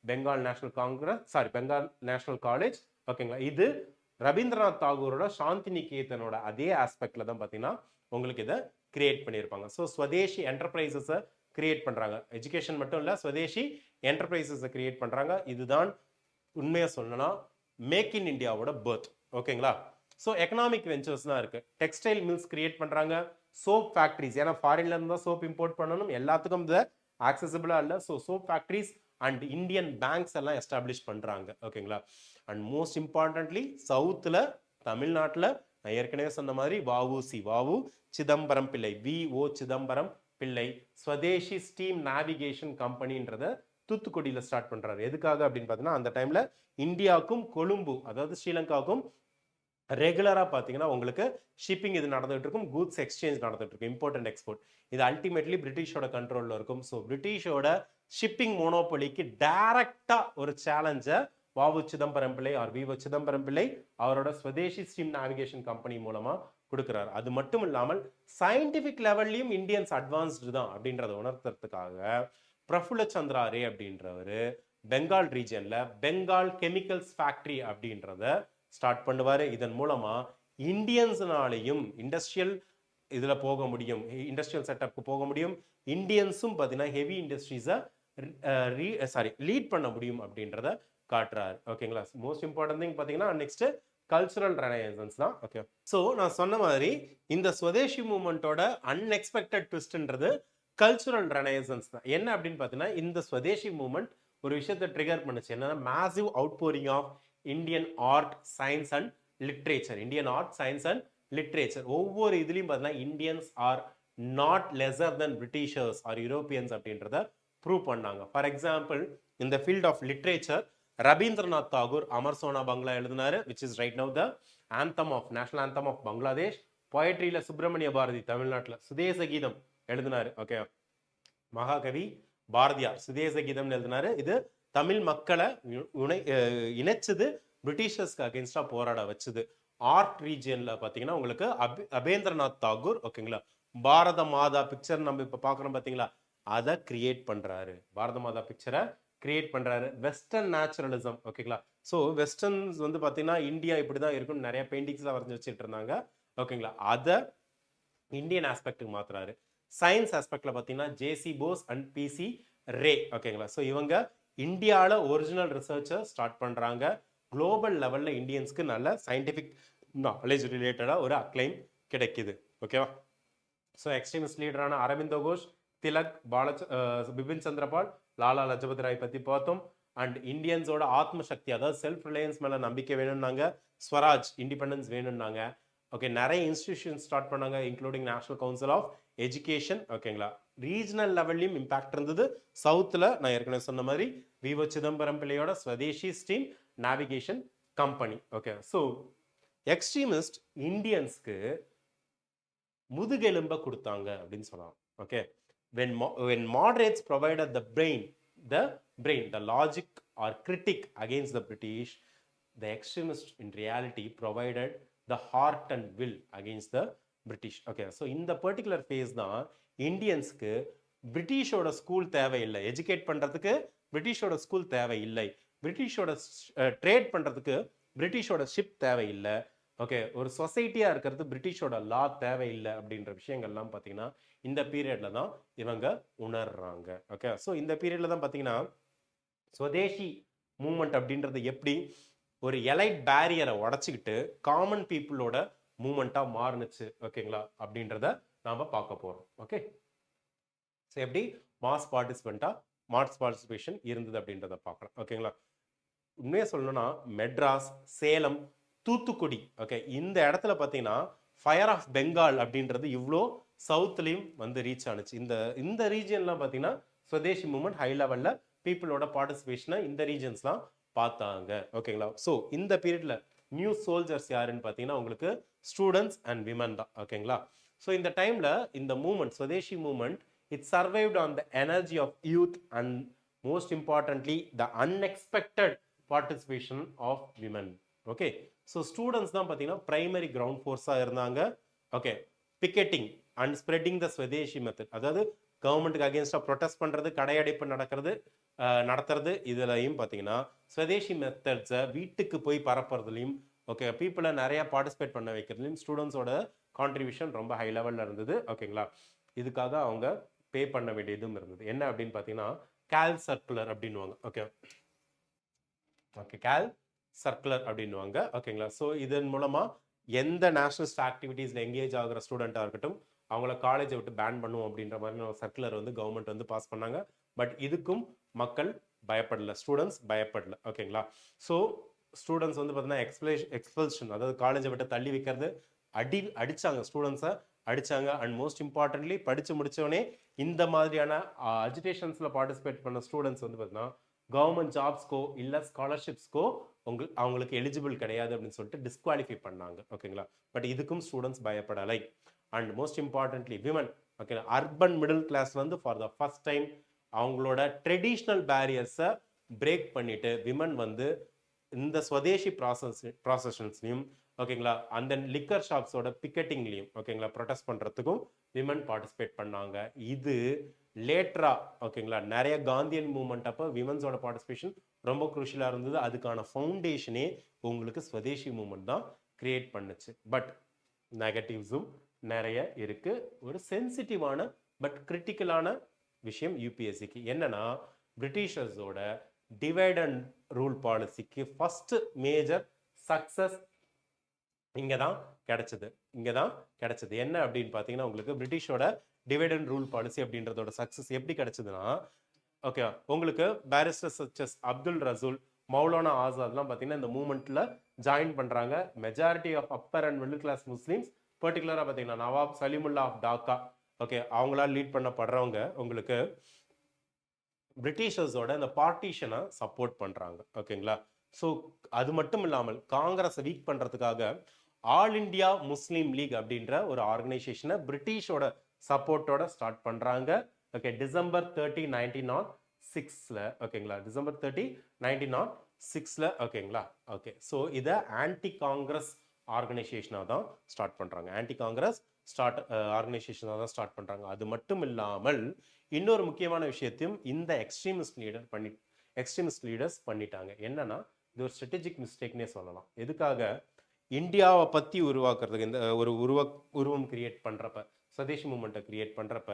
பெங்கால் நேஷனல் காலேஜ். ஓகேங்களா? இது ரவீந்திரநாத் தாகூரோட சாந்தி நிகேதனோட அதே ஆஸ்பெக்ட்ல தான் பார்த்தீங்கன்னா உங்களுக்கு இதை கிரியேட் பண்ணியிருப்பாங்க. ஸோ ஸ்வதேஷி என்டர்பிரைசஸை கிரியேட் பண்ணுறாங்க. எஜுகேஷன் மட்டும் இல்லை, ஸ்வதேஷி என்டர்பிரைசஸை கிரியேட் பண்ணுறாங்க. இதுதான் உண்மையாக சொல்லணும்னா மேக் இன் இந்தியாவோட பர்த். ஓகேங்களா? ஸோ எக்கனாமிக் வெஞ்சர்ஸ் தான் இருக்குது. டெக்ஸ்டைல் மில்ஸ் கிரியேட் பண்ணுறாங்க. சோப் ஃபேக்ட்ரிஸ், ஏன்னா ஃபாரின்ல இருந்து தான் சோப் இம்போர்ட் பண்ணணும், எல்லாத்துக்கும் இது ஆக்சசிபிளாக இல்லை. So soap factories and Indian banks எல்லாம் எஸ்டாப்ளிஷ் பண்ணுறாங்க. ஓகேங்களா? அண்ட் மோஸ்ட் இம்பார்ட்டன்ட்லி சவுத்தில் தமிழ்நாட்டில் நான் ஏற்கனவே சொன்ன மாதிரி வாவு Chidambaram Pillai, VO Chidambaram Pillai Swadeshi steam navigation கம்பெனின்றத தூத்துக்குடியில் ஸ்டார்ட் பண்ணுறாரு. எதுக்காக அப்படின்னு பார்த்தீங்கன்னா அந்த டைமில் இந்தியாவுக்கும் கொழும்பு, அதாவது ஸ்ரீலங்காவுக்கும் ரெகுலராக பார்த்தீங்கன்னா உங்களுக்கு ஷிப்பிங் இது நடந்துகிட்டு இருக்கும், கூட்ஸ் எக்ஸ்சேஞ்ச் நடந்துட்டு இருக்கும், இம்போர்ட் அண்ட் எக்ஸ்போர்ட். இது அல்டிமேட்லி பிரிட்டிஷோட கண்ட்ரோலில் இருக்கும். ஸோ பிரிட்டிஷோட ஷிப்பிங் மோனோபொலிக்கு டைரக்டாக ஒரு சேலஞ்சை வாவு சிதம்பரம் பிள்ளை ஆர் VO சிதம்பரம் பிள்ளை அவரோட ஸ்வதேஷி ஸ்டீம் நேவிகேஷன் கம்பெனி மூலமா கொடுக்குறாரு. அது மட்டும் இல்லாமல் சயின்டிபிக் லெவல்லையும் இந்தியன்ஸ் அட்வான்ஸ்டு தான் அப்படின்றத உணர்த்துறதுக்காக பிரஃபுல்ல சந்திரா ரே அப்படின்றவர் பெங்கால் ரீஜன்ல பெங்கால் கெமிக்கல்ஸ் ஃபேக்டரி அப்படின்றத ஸ்டார்ட் பண்ணுவாரு. இதன் மூலமா இந்தியன்ஸ்னாலையும் இண்டஸ்ட்ரியல் இதுல போக முடியும், இண்டஸ்ட்ரியல் செட்டப்க்கு போக முடியும், இந்தியன்ஸும் பார்த்தீங்கன்னா ஹெவி இண்டஸ்ட்ரீஸை லீட் பண்ண முடியும் அப்படின்றத காட்டுறாரு. ஓகேங்களா? மோஸ்ட் இம்பார்ட்டன்ட் திங் பார்த்தீங்கன்னா நெக்ஸ்ட் கல்ச்சுரல் ரெனசன்ஸ் தான். ஓகே, ஸோ நான் சொன்ன மாதிரி இந்த ஸ்வதேஷி மூவ்மெண்ட்டோட அன்எக்ஸ்பெக்டட் ட்விஸ்ட்ன்றது கல்ச்சுரல் ரெனசன்ஸ் தான். என்ன அப்படின்னு பார்த்தீங்கன்னா இந்த ஸ்வதேஷி மூவ்மெண்ட் ஒரு விஷயத்தை ட்ரிகர் பண்ணுச்சு. என்னன்னா massive outpouring of Indian art, science and literature. Indian art, science and literature ஒவ்வொரு இதுலையும் பார்த்தீங்கன்னா Indians are not lesser than Britishers or Europeans அப்படின்றத ப்ரூவ் பண்ணாங்க. ஃபார் எக்ஸாம்பிள் இந்த field of literature Rabindranath Tagore Amar Sonar Bangla எழுதினாரு, which is right now the anthem of national anthem of Bangladesh. போயட்ரியில சுப்பிரமணிய பாரதி தமிழ்நாட்டில் சுதேச கீதம் எழுதினாரு. ஓகே, மகாகவி பாரதியார் சுதேச கீதம் எழுதினாரு. இது தமிழ் மக்களை இணைச்சது, பிரிட்டிஷர்ஸ்க்கு அகேன்ஸ்டா போராட வச்சது. ஆர்ட் ரீஜியன்ல பாத்தீங்கன்னா உங்களுக்கு அபேந்திரநாத் தாகூர், ஓகேங்களா, பாரத மாதா பிக்சர் நம்ம இப்ப பாக்குறோம் பாத்தீங்களா, அதை கிரியேட் பண்றாரு. பாரத மாதா பிக்சரை கிரியேட் பண்றாரு. வெஸ்டர்ன் நேச்சுரலிசம், ஓகேங்களா. ஸோ வெஸ்டர்ன்ஸ் வந்து பாத்தீங்கன்னா இந்தியா இப்படிதான் இருக்குன்னு நிறைய பெயிண்டிங்ஸ்லாம் வரைஞ்சி வச்சுட்டு இருந்தாங்க. ஓகேங்களா, அதை இந்தியன் ஆஸ்பெக்டுக்கு மாத்துறாரு. சயின்ஸ் ஆஸ்பெக்ட்ல பாத்தீங்கன்னா JC போஸ் அண்ட் PC ரே, ஓகேங்களா. ஸோ இவங்க இந்தியாவில் ஒரிஜினல் ரிசர்ச்சை ஸ்டார்ட் பண்றாங்க. குளோபல் லெவல்ல இந்தியன்ஸ்க்கு நல்ல சயின்டிபிக் நாலேஜ் ரிலேட்டடா ஒரு அக்ளைம் கிடைக்குது. ஓகேவா. ஸோ எக்ஸ்ட்ரீமிஸ்ட் லீடரான அரவிந்த் கோஷ், திலக், பிபின் சந்திரபால், லாலா லஜபத் ராய் பத்தி பார்த்தோம். அண்ட் இந்தியன்ஸோட ஆத்ம சக்தி, அதாவது செல்ஃப் ரிலையன்ஸ் மேல நம்பிக்கை வேணும்னாங்க, ஸ்வராஜ் இண்டிபெண்டன்ஸ் வேணும்னாங்க. ஓகே, நிறைய இன்ஸ்டிடியூஷன் ஸ்டார்ட் பண்ணாங்க, including national council of education. ஓகேங்களா, ரீஜனல் லெவல்லையும் இம்பாக்ட் இருந்தது. சவுத்தில் நான் ஏற்கனவே சொன்ன மாதிரி VO சிதம்பரம் பிள்ளையோட Swadeshi steam navigation company. Okay, so extremist இந்தியன்ஸ்க்கு முதுகெலும்ப கொடுத்தாங்க அப்படின்னு சொல்லலாம். ஓகே, when moderates provided the brain, the logic or critic against the British, the extremists in reality provided the heart and will against the British. Okay, so இந்த particular face தான் இந்தியன்ஸ்க்கு பிரிட்டிஷோட school தேவையில்லை, educate பண்றதுக்கு பிரிட்டிஷோட ஸ்கூல் தேவையில்லை, பிரிட்டிஷோட trade பண்றதுக்கு பிரிட்டிஷோட ship தேவையில்லை. Okay, ஒரு சொசைட்டியா இருக்கிறது பிரிட்டிஷோட லா தேவையில்லை அப்படின்ற விஷயங்கள்லாம் பார்த்தீங்கன்னா இந்த பீரியட்ல தான் இவங்க உணர்றாங்க. ஓகே, ஸோ இந்த பீரியட்ல தான் பார்த்தீங்கன்னா ஸ்வதேஷி மூவ்மெண்ட் அப்படின்றது எப்படி ஒரு எலைட் பேரியரை உடச்சிக்கிட்டு காமன் பீப்புளோட மூவ்மெண்ட்டா மாறுனுச்சு, ஓகேங்களா, அப்படின்றத நாம பார்க்க போறோம். ஓகே, ஸோ எப்படி மாஸ் பார்ட்டிசிபேஷன் இருந்தது அப்படின்றத பார்க்கலாம். ஓகேங்களா, உண்மையா சொல்லணும்னா மெட்ராஸ், சேலம், தூத்துக்குடி, ஓகே, இந்த இடத்துல பார்த்தீங்கன்னா ஃபயர் ஆஃப் பெங்கால் அப்படின்றது இவ்வளோ சவுத்துலையும் வந்து ரீச் ஆனிச்சு. இந்த ரீஜியன்லாம் பார்த்தீங்கன்னா ஸ்வதேஷி மூவ்மெண்ட் ஹை லெவலில் பீப்புளோட பார்ட்டிசிபேஷனை இந்த ரீஜன்ஸ்லாம் பார்த்தாங்க. ஓகேங்களா, ஸோ இந்த பீரியட்ல நியூ சோல்ஜர்ஸ் யாருன்னு பார்த்தீங்கன்னா உங்களுக்கு ஸ்டூடெண்ட்ஸ் அண்ட் விமன் தான். ஓகேங்களா, ஸோ இந்த டைம்ல இந்த movement swadeshi movement it survived on the energy of youth and most importantly the unexpected participation of women. Okay, so students தான் பார்த்தீங்கன்னா பிரைமரி கிரவுண்ட் ஃபோர்ஸாக இருந்தாங்க. Okay, picketing and spreading the swadeshi method, அதாவது கவர்மெண்ட்டுக்கு அகேன்ஸ்டாக ப்ரொடெஸ்ட் பண்ணுறது, கடையடைப்பு நடத்துறது, இதுலையும் பார்த்தீங்கன்னா ஸ்வதேஷி மெத்தட்ஸை வீட்டுக்கு போய் பரப்புறதுலையும் ஓகே, பீப்புளை நிறைய பார்ட்டிசிபேட் பண்ண வைக்கிறதுலையும் ஸ்டூடெண்ட்ஸோட கான்ட்ரிபியூஷன் ரொம்ப ஹை லெவலில் இருந்தது. ஓகேங்களா, இதுக்காக அவங்க பே பண்ண வேண்டியதும் இருந்தது. என்ன அப்படின்னு பார்த்தீங்கன்னா கால் சர்க்குலர் அப்படின்வாங்க. ஓகே ஓகே, கால் சர்க்குலர் அப்படின்வாங்க. ஓகேங்களா, ஸோ இதன் மூலமாக எந்த நேஷனலிஸ்ட் ஆக்டிவிட்டீஸில் எங்கேஜ் ஆகிற ஸ்டூடெண்ட்டாக இருக்கட்டும் அவங்கள காலேஜை விட்டு பேன் பண்ணுவோம் அப்படின்ற மாதிரி சர்க்குலர் வந்து கவர்மெண்ட் வந்து பாஸ் பண்ணாங்க. பட் இதுக்கும் மக்கள் பயப்படல, ஸ்டூடெண்ட்ஸ் பயப்படல. ஓகேங்களா, ஸோ ஸ்டூடெண்ட்ஸ் வந்து பார்த்தீங்கன்னா எக்ஸ்பல்ஷன், அதாவது காலேஜை விட்டு தள்ளி வைக்கிறது, அடிச்சாங்க, ஸ்டூடெண்ட்ஸை அடிச்சாங்க. அண்ட் மோஸ்ட் இம்பார்ட்டன்ட்லி படித்து முடித்தோடனே இந்த மாதிரியான அஜிடேஷன்ஸில் பார்ட்டிசிபேட் பண்ண ஸ்டூடெண்ட்ஸ் வந்து பார்த்தீங்கன்னா கவர்மெண்ட் ஜாப்ஸ்க்கோ இல்லை ஸ்காலர்ஷிப்ஸ்க்கோ அவங்களுக்கு எலிஜிபிள் கிடையாது அப்படின்னு சொல்லிட்டு டிஸ்குவாலிஃபை பண்ணாங்க. ஓகேங்களா, பட் இதுக்கும் ஸ்டூடெண்ட்ஸ் பயப்படலை. And most importantly women, okay, urban middle class வந்து ஃபார் த ஃபர்ஸ்ட் டைம் அவங்களோட ட்ரெடிஷ்னல் பேரியர்ஸை பிரேக் பண்ணிட்டு விமன் வந்து இந்த ஸ்வதேசி ப்ராசஷன்ஸ்லையும் ஓகேங்களா அந்த லிக்கர் ஷாப்ஸோட பிக்கெட்டிங்லையும் ஓகேங்களா ப்ரொடெஸ்ட் பண்ணுறதுக்கும் விமன் பார்ட்டிசிபேட் பண்ணாங்க. இது லேட்டரா ஓகேங்களா நிறைய காந்தியன் மூவ்மெண்ட் அப்போ விமன்ஸோட பார்ட்டிசிபேஷன் ரொம்ப குரூஷியலாக இருந்தது. அதுக்கான ஃபவுண்டேஷனே உங்களுக்கு ஸ்வதேசி மூவ்மெண்ட் தான் கிரியேட் பண்ணுச்சு. பட் நெகட்டிவ்ஸும் நிறைய இருக்கு. ஒரு சென்சிட்டிவான பட் கிரிட்டிக்கலான விஷயம் யூபிஎஸ்சிக்கு என்னன்னா பிரிட்டிஷர்ஸோட டிவைட் அண்ட் ரூல் பாலிசிக்கு ஃபர்ஸ்ட் மேஜர் சக்சஸ் இங்கே தான் கிடைச்சது. என்ன அப்படின்னு பார்த்தீங்கன்னா உங்களுக்கு பிரிட்டிஷோட டிவைட் அண்ட் ரூல் பாலிசி அப்படின்றதோட சக்சஸ் எப்படி கிடைச்சதுன்னா ஓகே உங்களுக்கு பேரிஸ்டர் சச்சஸ் அப்துல் ரசூல், மௌலானா ஆசாத்லாம் பார்த்தீங்கன்னா இந்த மூவ்மெண்ட்ல ஜாயின் பண்றாங்க. Majority of upper and middle class Muslims, பர்டிகுலராக பார்த்தீங்கன்னா நவாப் சலீமுல்லா ஆஃப் டாக்கா, ஓகே, அவங்களால லீட் பண்ணப்படுறவங்க உங்களுக்கு பிரிட்டிஷர்ஸோட இந்த பார்ட்டிஷனை சப்போர்ட் பண்றாங்க. ஓகேங்களா, ஸோ அது மட்டும் இல்லாமல் காங்கிரஸை வீக் பண்றதுக்காக ஆல் இண்டியா முஸ்லீம் லீக் அப்படின்ற ஒரு ஆர்கனைசேஷனை பிரிட்டிஷோட சப்போர்ட்டோட ஸ்டார்ட் பண்றாங்க. ஓகே, டிசம்பர் 30, 1906 ஓகேங்களா, டிசம்பர் 30, 1906 ஓகேங்களா. ஓகே, ஸோ இதை ஆன்டி காங்கிரஸ் ஆர்கனைசேஷனாக தான் ஸ்டார்ட் பண்றாங்க. ஆன்டி காங்கிரஸ் ஆர்கனைசேஷனாக தான் ஸ்டார்ட் பண்றாங்க. அது மட்டும் இல்லாமல் இன்னொரு முக்கியமான விஷயத்தையும் இந்த எக்ஸ்ட்ரீமிஸ்ட் லீடர்ஸ் பண்ணிட்டாங்க. என்னன்னா இது ஒரு ஸ்ட்ராட்டஜிக் மிஸ்டேக்னே சொல்லலாம். எதுக்காக இந்தியாவை பற்றி உருவாக்குறதுக்கு இந்த ஒரு உருவம் கிரியேட் பண்ணுறப்ப, ஸ்வதேசி மூமெண்ட்டை கிரியேட் பண்ணுறப்ப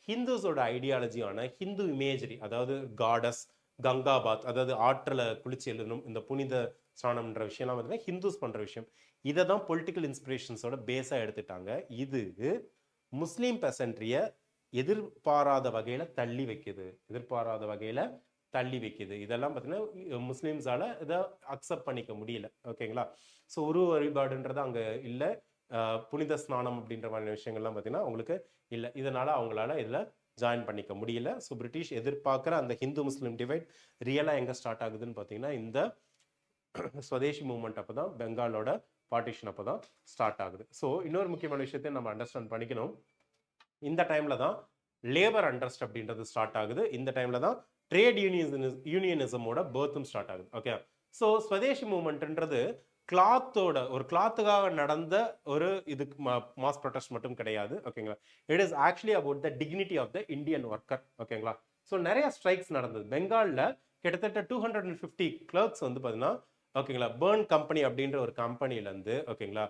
ஹிந்துஸோட ஐடியாலஜியான ஹிந்து இமேஜரி, அதாவது காடஸ், கங்காபாத், அதாவது ஆற்றில் குளிச்சு எழுதணும், இந்த புனித ஸ்நானம்ன்ற விஷயம்லாம் பார்த்தீங்கன்னா ஹிந்துஸ் பண்ணுற விஷயம். இதை தான் பொலிட்டிக்கல் இன்ஸ்பிரேஷன்ஸோட பேஸாக எடுத்துட்டாங்க. இது முஸ்லீம் பெசன்ட்ரியை எதிர்பாராத வகையில் தள்ளி வைக்குது. இதெல்லாம் பார்த்தீங்கன்னா முஸ்லீம்ஸால இதை அக்செப்ட் பண்ணிக்க முடியல. ஓகேங்களா, ஸோ உருவ வழிபாடுன்றது அங்கே இல்லை, புனித ஸ்நானம் அப்படின்ற மாதிரி விஷயங்கள்லாம் பார்த்தீங்கன்னா உங்களுக்கு இல்லை. இதனால அவங்களால இதில் ஜாயின் பண்ணிக்க முடியல. ஸோ பிரிட்டிஷ் எதிர்பார்க்குற அந்த ஹிந்து முஸ்லீம் டிவைட் ரியலாக எங்கே ஸ்டார்ட் ஆகுதுன்னு பார்த்தீங்கன்னா இந்த ஸ்வதேசி மூவ்மெண்ட் அப்போ தான், பெங்காலோட பார்ட்டிஷன் அப்போ தான் ஸ்டார்ட் ஆகுது. ஸோ இன்னொரு முக்கியமான விஷயத்தையும் நம்ம அண்டர்ஸ்டாண்ட் பண்ணிக்கணும். இந்த டைமில் தான் லேபர் அண்டர்ஸ்ட் அப்படின்றது ஸ்டார்ட் ஆகுது. இந்த டைமில் தான் ட்ரேட் யூனியனிசமோட பர்த்தும் ஸ்டார்ட் ஆகுது. ஓகே, ஸோ ஸ்வதேசி மூவ்மெண்ட்ன்றது கிளாத்துக்காக நடந்த ஒரு இதுக்கு மாஸ் ப்ரொடெஸ்ட் மட்டும் கிடையாது. ஓகேங்களா, it is actually about the dignity of the Indian worker. ஓகேங்களா, ஸோ நிறைய ஸ்ட்ரைக்ஸ் நடந்தது. பெங்காலில் கிட்டத்தட்ட 250 கிளர்க்ஸ் வந்து பார்த்தீங்கன்னா ஓகேங்களா பேர்ன் கம்பெனி அப்படின்ற ஒரு கம்பெனிலேருந்து ஓகேங்களா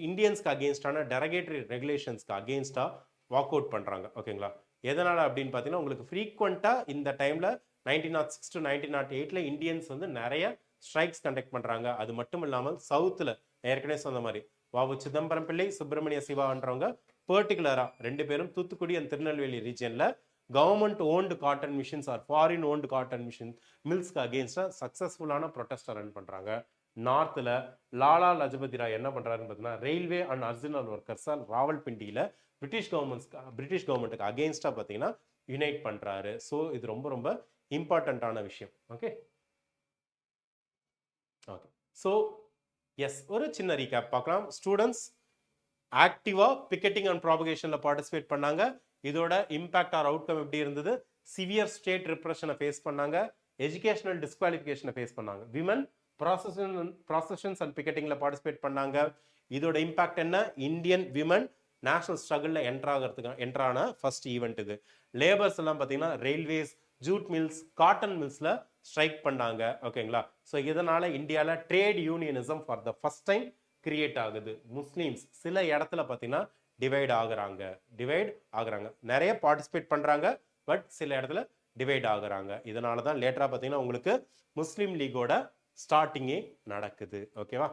இந்தியன்ஸ்க்கு அகேன்ஸ்டான டெரகேட்டரி ரெகுலேஷன்ஸ்க்கு அகேன்ஸ்டாக வாக் அவுட் பண்ணுறாங்க. ஓகேங்களா, எதனால் அப்படின்னு பார்த்தீங்கன்னா உங்களுக்கு ஃப்ரீக்வெண்ட்டாக இந்த டைமில் 1906 to 1908 இந்தியன்ஸ் வந்து நிறைய ஸ்ட்ரைக்ஸ் கண்டக்ட் பண்ணுறாங்க. அது மட்டும் இல்லாமல் சவுத்தில் ஏற்கனவே சொன்ன மாதிரி வாவு சிதம்பரம் பிள்ளை, சுப்பிரமணிய சிவான்றவங்க பர்டிகுலராக 2 பேரும் தூத்துக்குடி அண்ட் திருநெல்வேலி ரீஜியனில் government owned cotton machines or foreign owned cotton machine மில்ஸ்க்கு அகேன்ஸ்டாக சக்ஸஸ்ஃபுல்லான ப்ரொட்டஸ்ட்டை ரன் பண்ணுறாங்க. நார்த்தில் லாலா லஜபதி ராய் என்ன பண்ணுறாருன்னு பார்த்தீங்கன்னா ரயில்வே அண்ட் அர்ஜினல் ஒர்க்கர்ஸால் ராவல்பிண்டியில் பிரிட்டிஷ் கவர்மெண்ட்டுக்கு அகேன்ஸ்டாக பார்த்தீங்கன்னா யுனைட் பண்ணுறாரு. ஸோ இது ரொம்ப ரொம்ப இம்பார்ட்டண்ட்டான விஷயம். ஓகே, ஸோ எஸ், ஒரு சின்ன ரீகேப் பார்க்கலாம். ஸ்டூடெண்ட்ஸ் ஆக்டிவாக பிக்கெட்டிங் அண்ட் ப்ராபகேஷனில் பார்ட்டிசிபேட் பண்ணாங்க. இதோட இம்பாக்ட் ஆர் அவுட்கம் எப்படி இருந்தது? சிவியர் ஸ்டேட் ரிப்ரெஷனை ஃபேஸ் பண்ணாங்க, எஜுகேஷனல் டிஸ்குவாலிஃபிகேஷனை ஃபேஸ் பண்ணாங்க. விமன் ப்ராசஷன்ஸ் அண்ட் பிக்கெட்டிங்கில் பார்ட்டிசிபேட் பண்ணாங்க. இதோட இம்பாக்ட் என்ன? இந்தியன் விமன் நேஷனல் ஸ்ட்ரகிளில் என்ட்ரான ஃபர்ஸ்ட் ஈவெண்ட் இது. லேபர்ஸ் எல்லாம் பார்த்தீங்கன்னா ரயில்வேஸ், ஜூட் மில்ஸ், காட்டன் மில்ஸில் ஸ்ட்ரைக் பண்ணாங்க. ஓகேங்களா? ஸோ இதனால இந்தியாவில் trade unionism for the first time create ஆகுது. முஸ்லீம்ஸ் சில இடத்துல பார்த்தீங்கன்னா டிவைட் ஆகுறாங்க. நிறைய பார்ட்டிசிபேட் பண்றாங்க, பட் சில இடத்துல டிவைட் ஆகுறாங்க. இதனால தான் லேட்டரா பார்த்தீங்கன்னா உங்களுக்கு முஸ்லீம் லீகோட ஸ்டார்டிங்கே நடக்குது. ஓகேவா?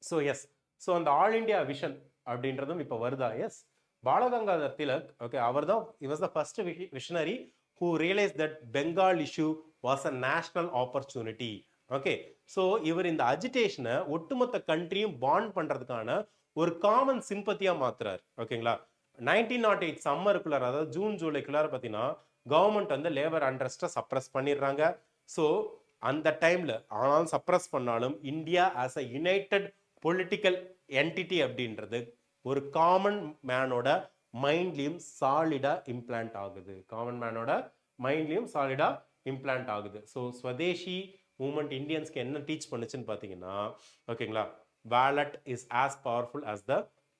ஸோ எஸ், ஸோ அந்த ஆல் இண்டியா விஷன் அப்படின்றதும் இப்போ வருதா? எஸ், பாலகங்காதர் திலக், ஓகே, அவர் தான் was the first visionary who realized that Bengal issue was a national opportunity. Okay, so இவர் இந்த அஜிடேஷனை ஒட்டுமொத்த கண்ட்ரியும் பாண்ட் பண்றதுக்கான ஒரு காமன் சிம்பத்தியா மாத்துறாரு. ஓகேங்களா? 1908 சம்மருக்குள்ளார, அதாவது ஜூன் ஜூலைக்குள்ளார பார்த்தீங்கன்னா கவர்மெண்ட் வந்து லேபர் அண்ட்ரஸ்ட்டை சப்ரஸ் பண்ணிடுறாங்க. ஸோ அந்த டைம்ல ஆனாலும் சப்ரஸ் பண்ணாலும் India as a United political entity அப்படின்றது ஒரு காமன் மேனோட மைண்ட்லயும் சாலிடா இம்ப்ளான்ட் ஆகுது. ஸோ ஸ்வதேசி மூமெண்ட் இந்தியன்ஸ்க்கு என்ன டீச் பண்ணுச்சுன்னு பார்த்தீங்கன்னா, ஓகேங்களா, ballot is as powerful as the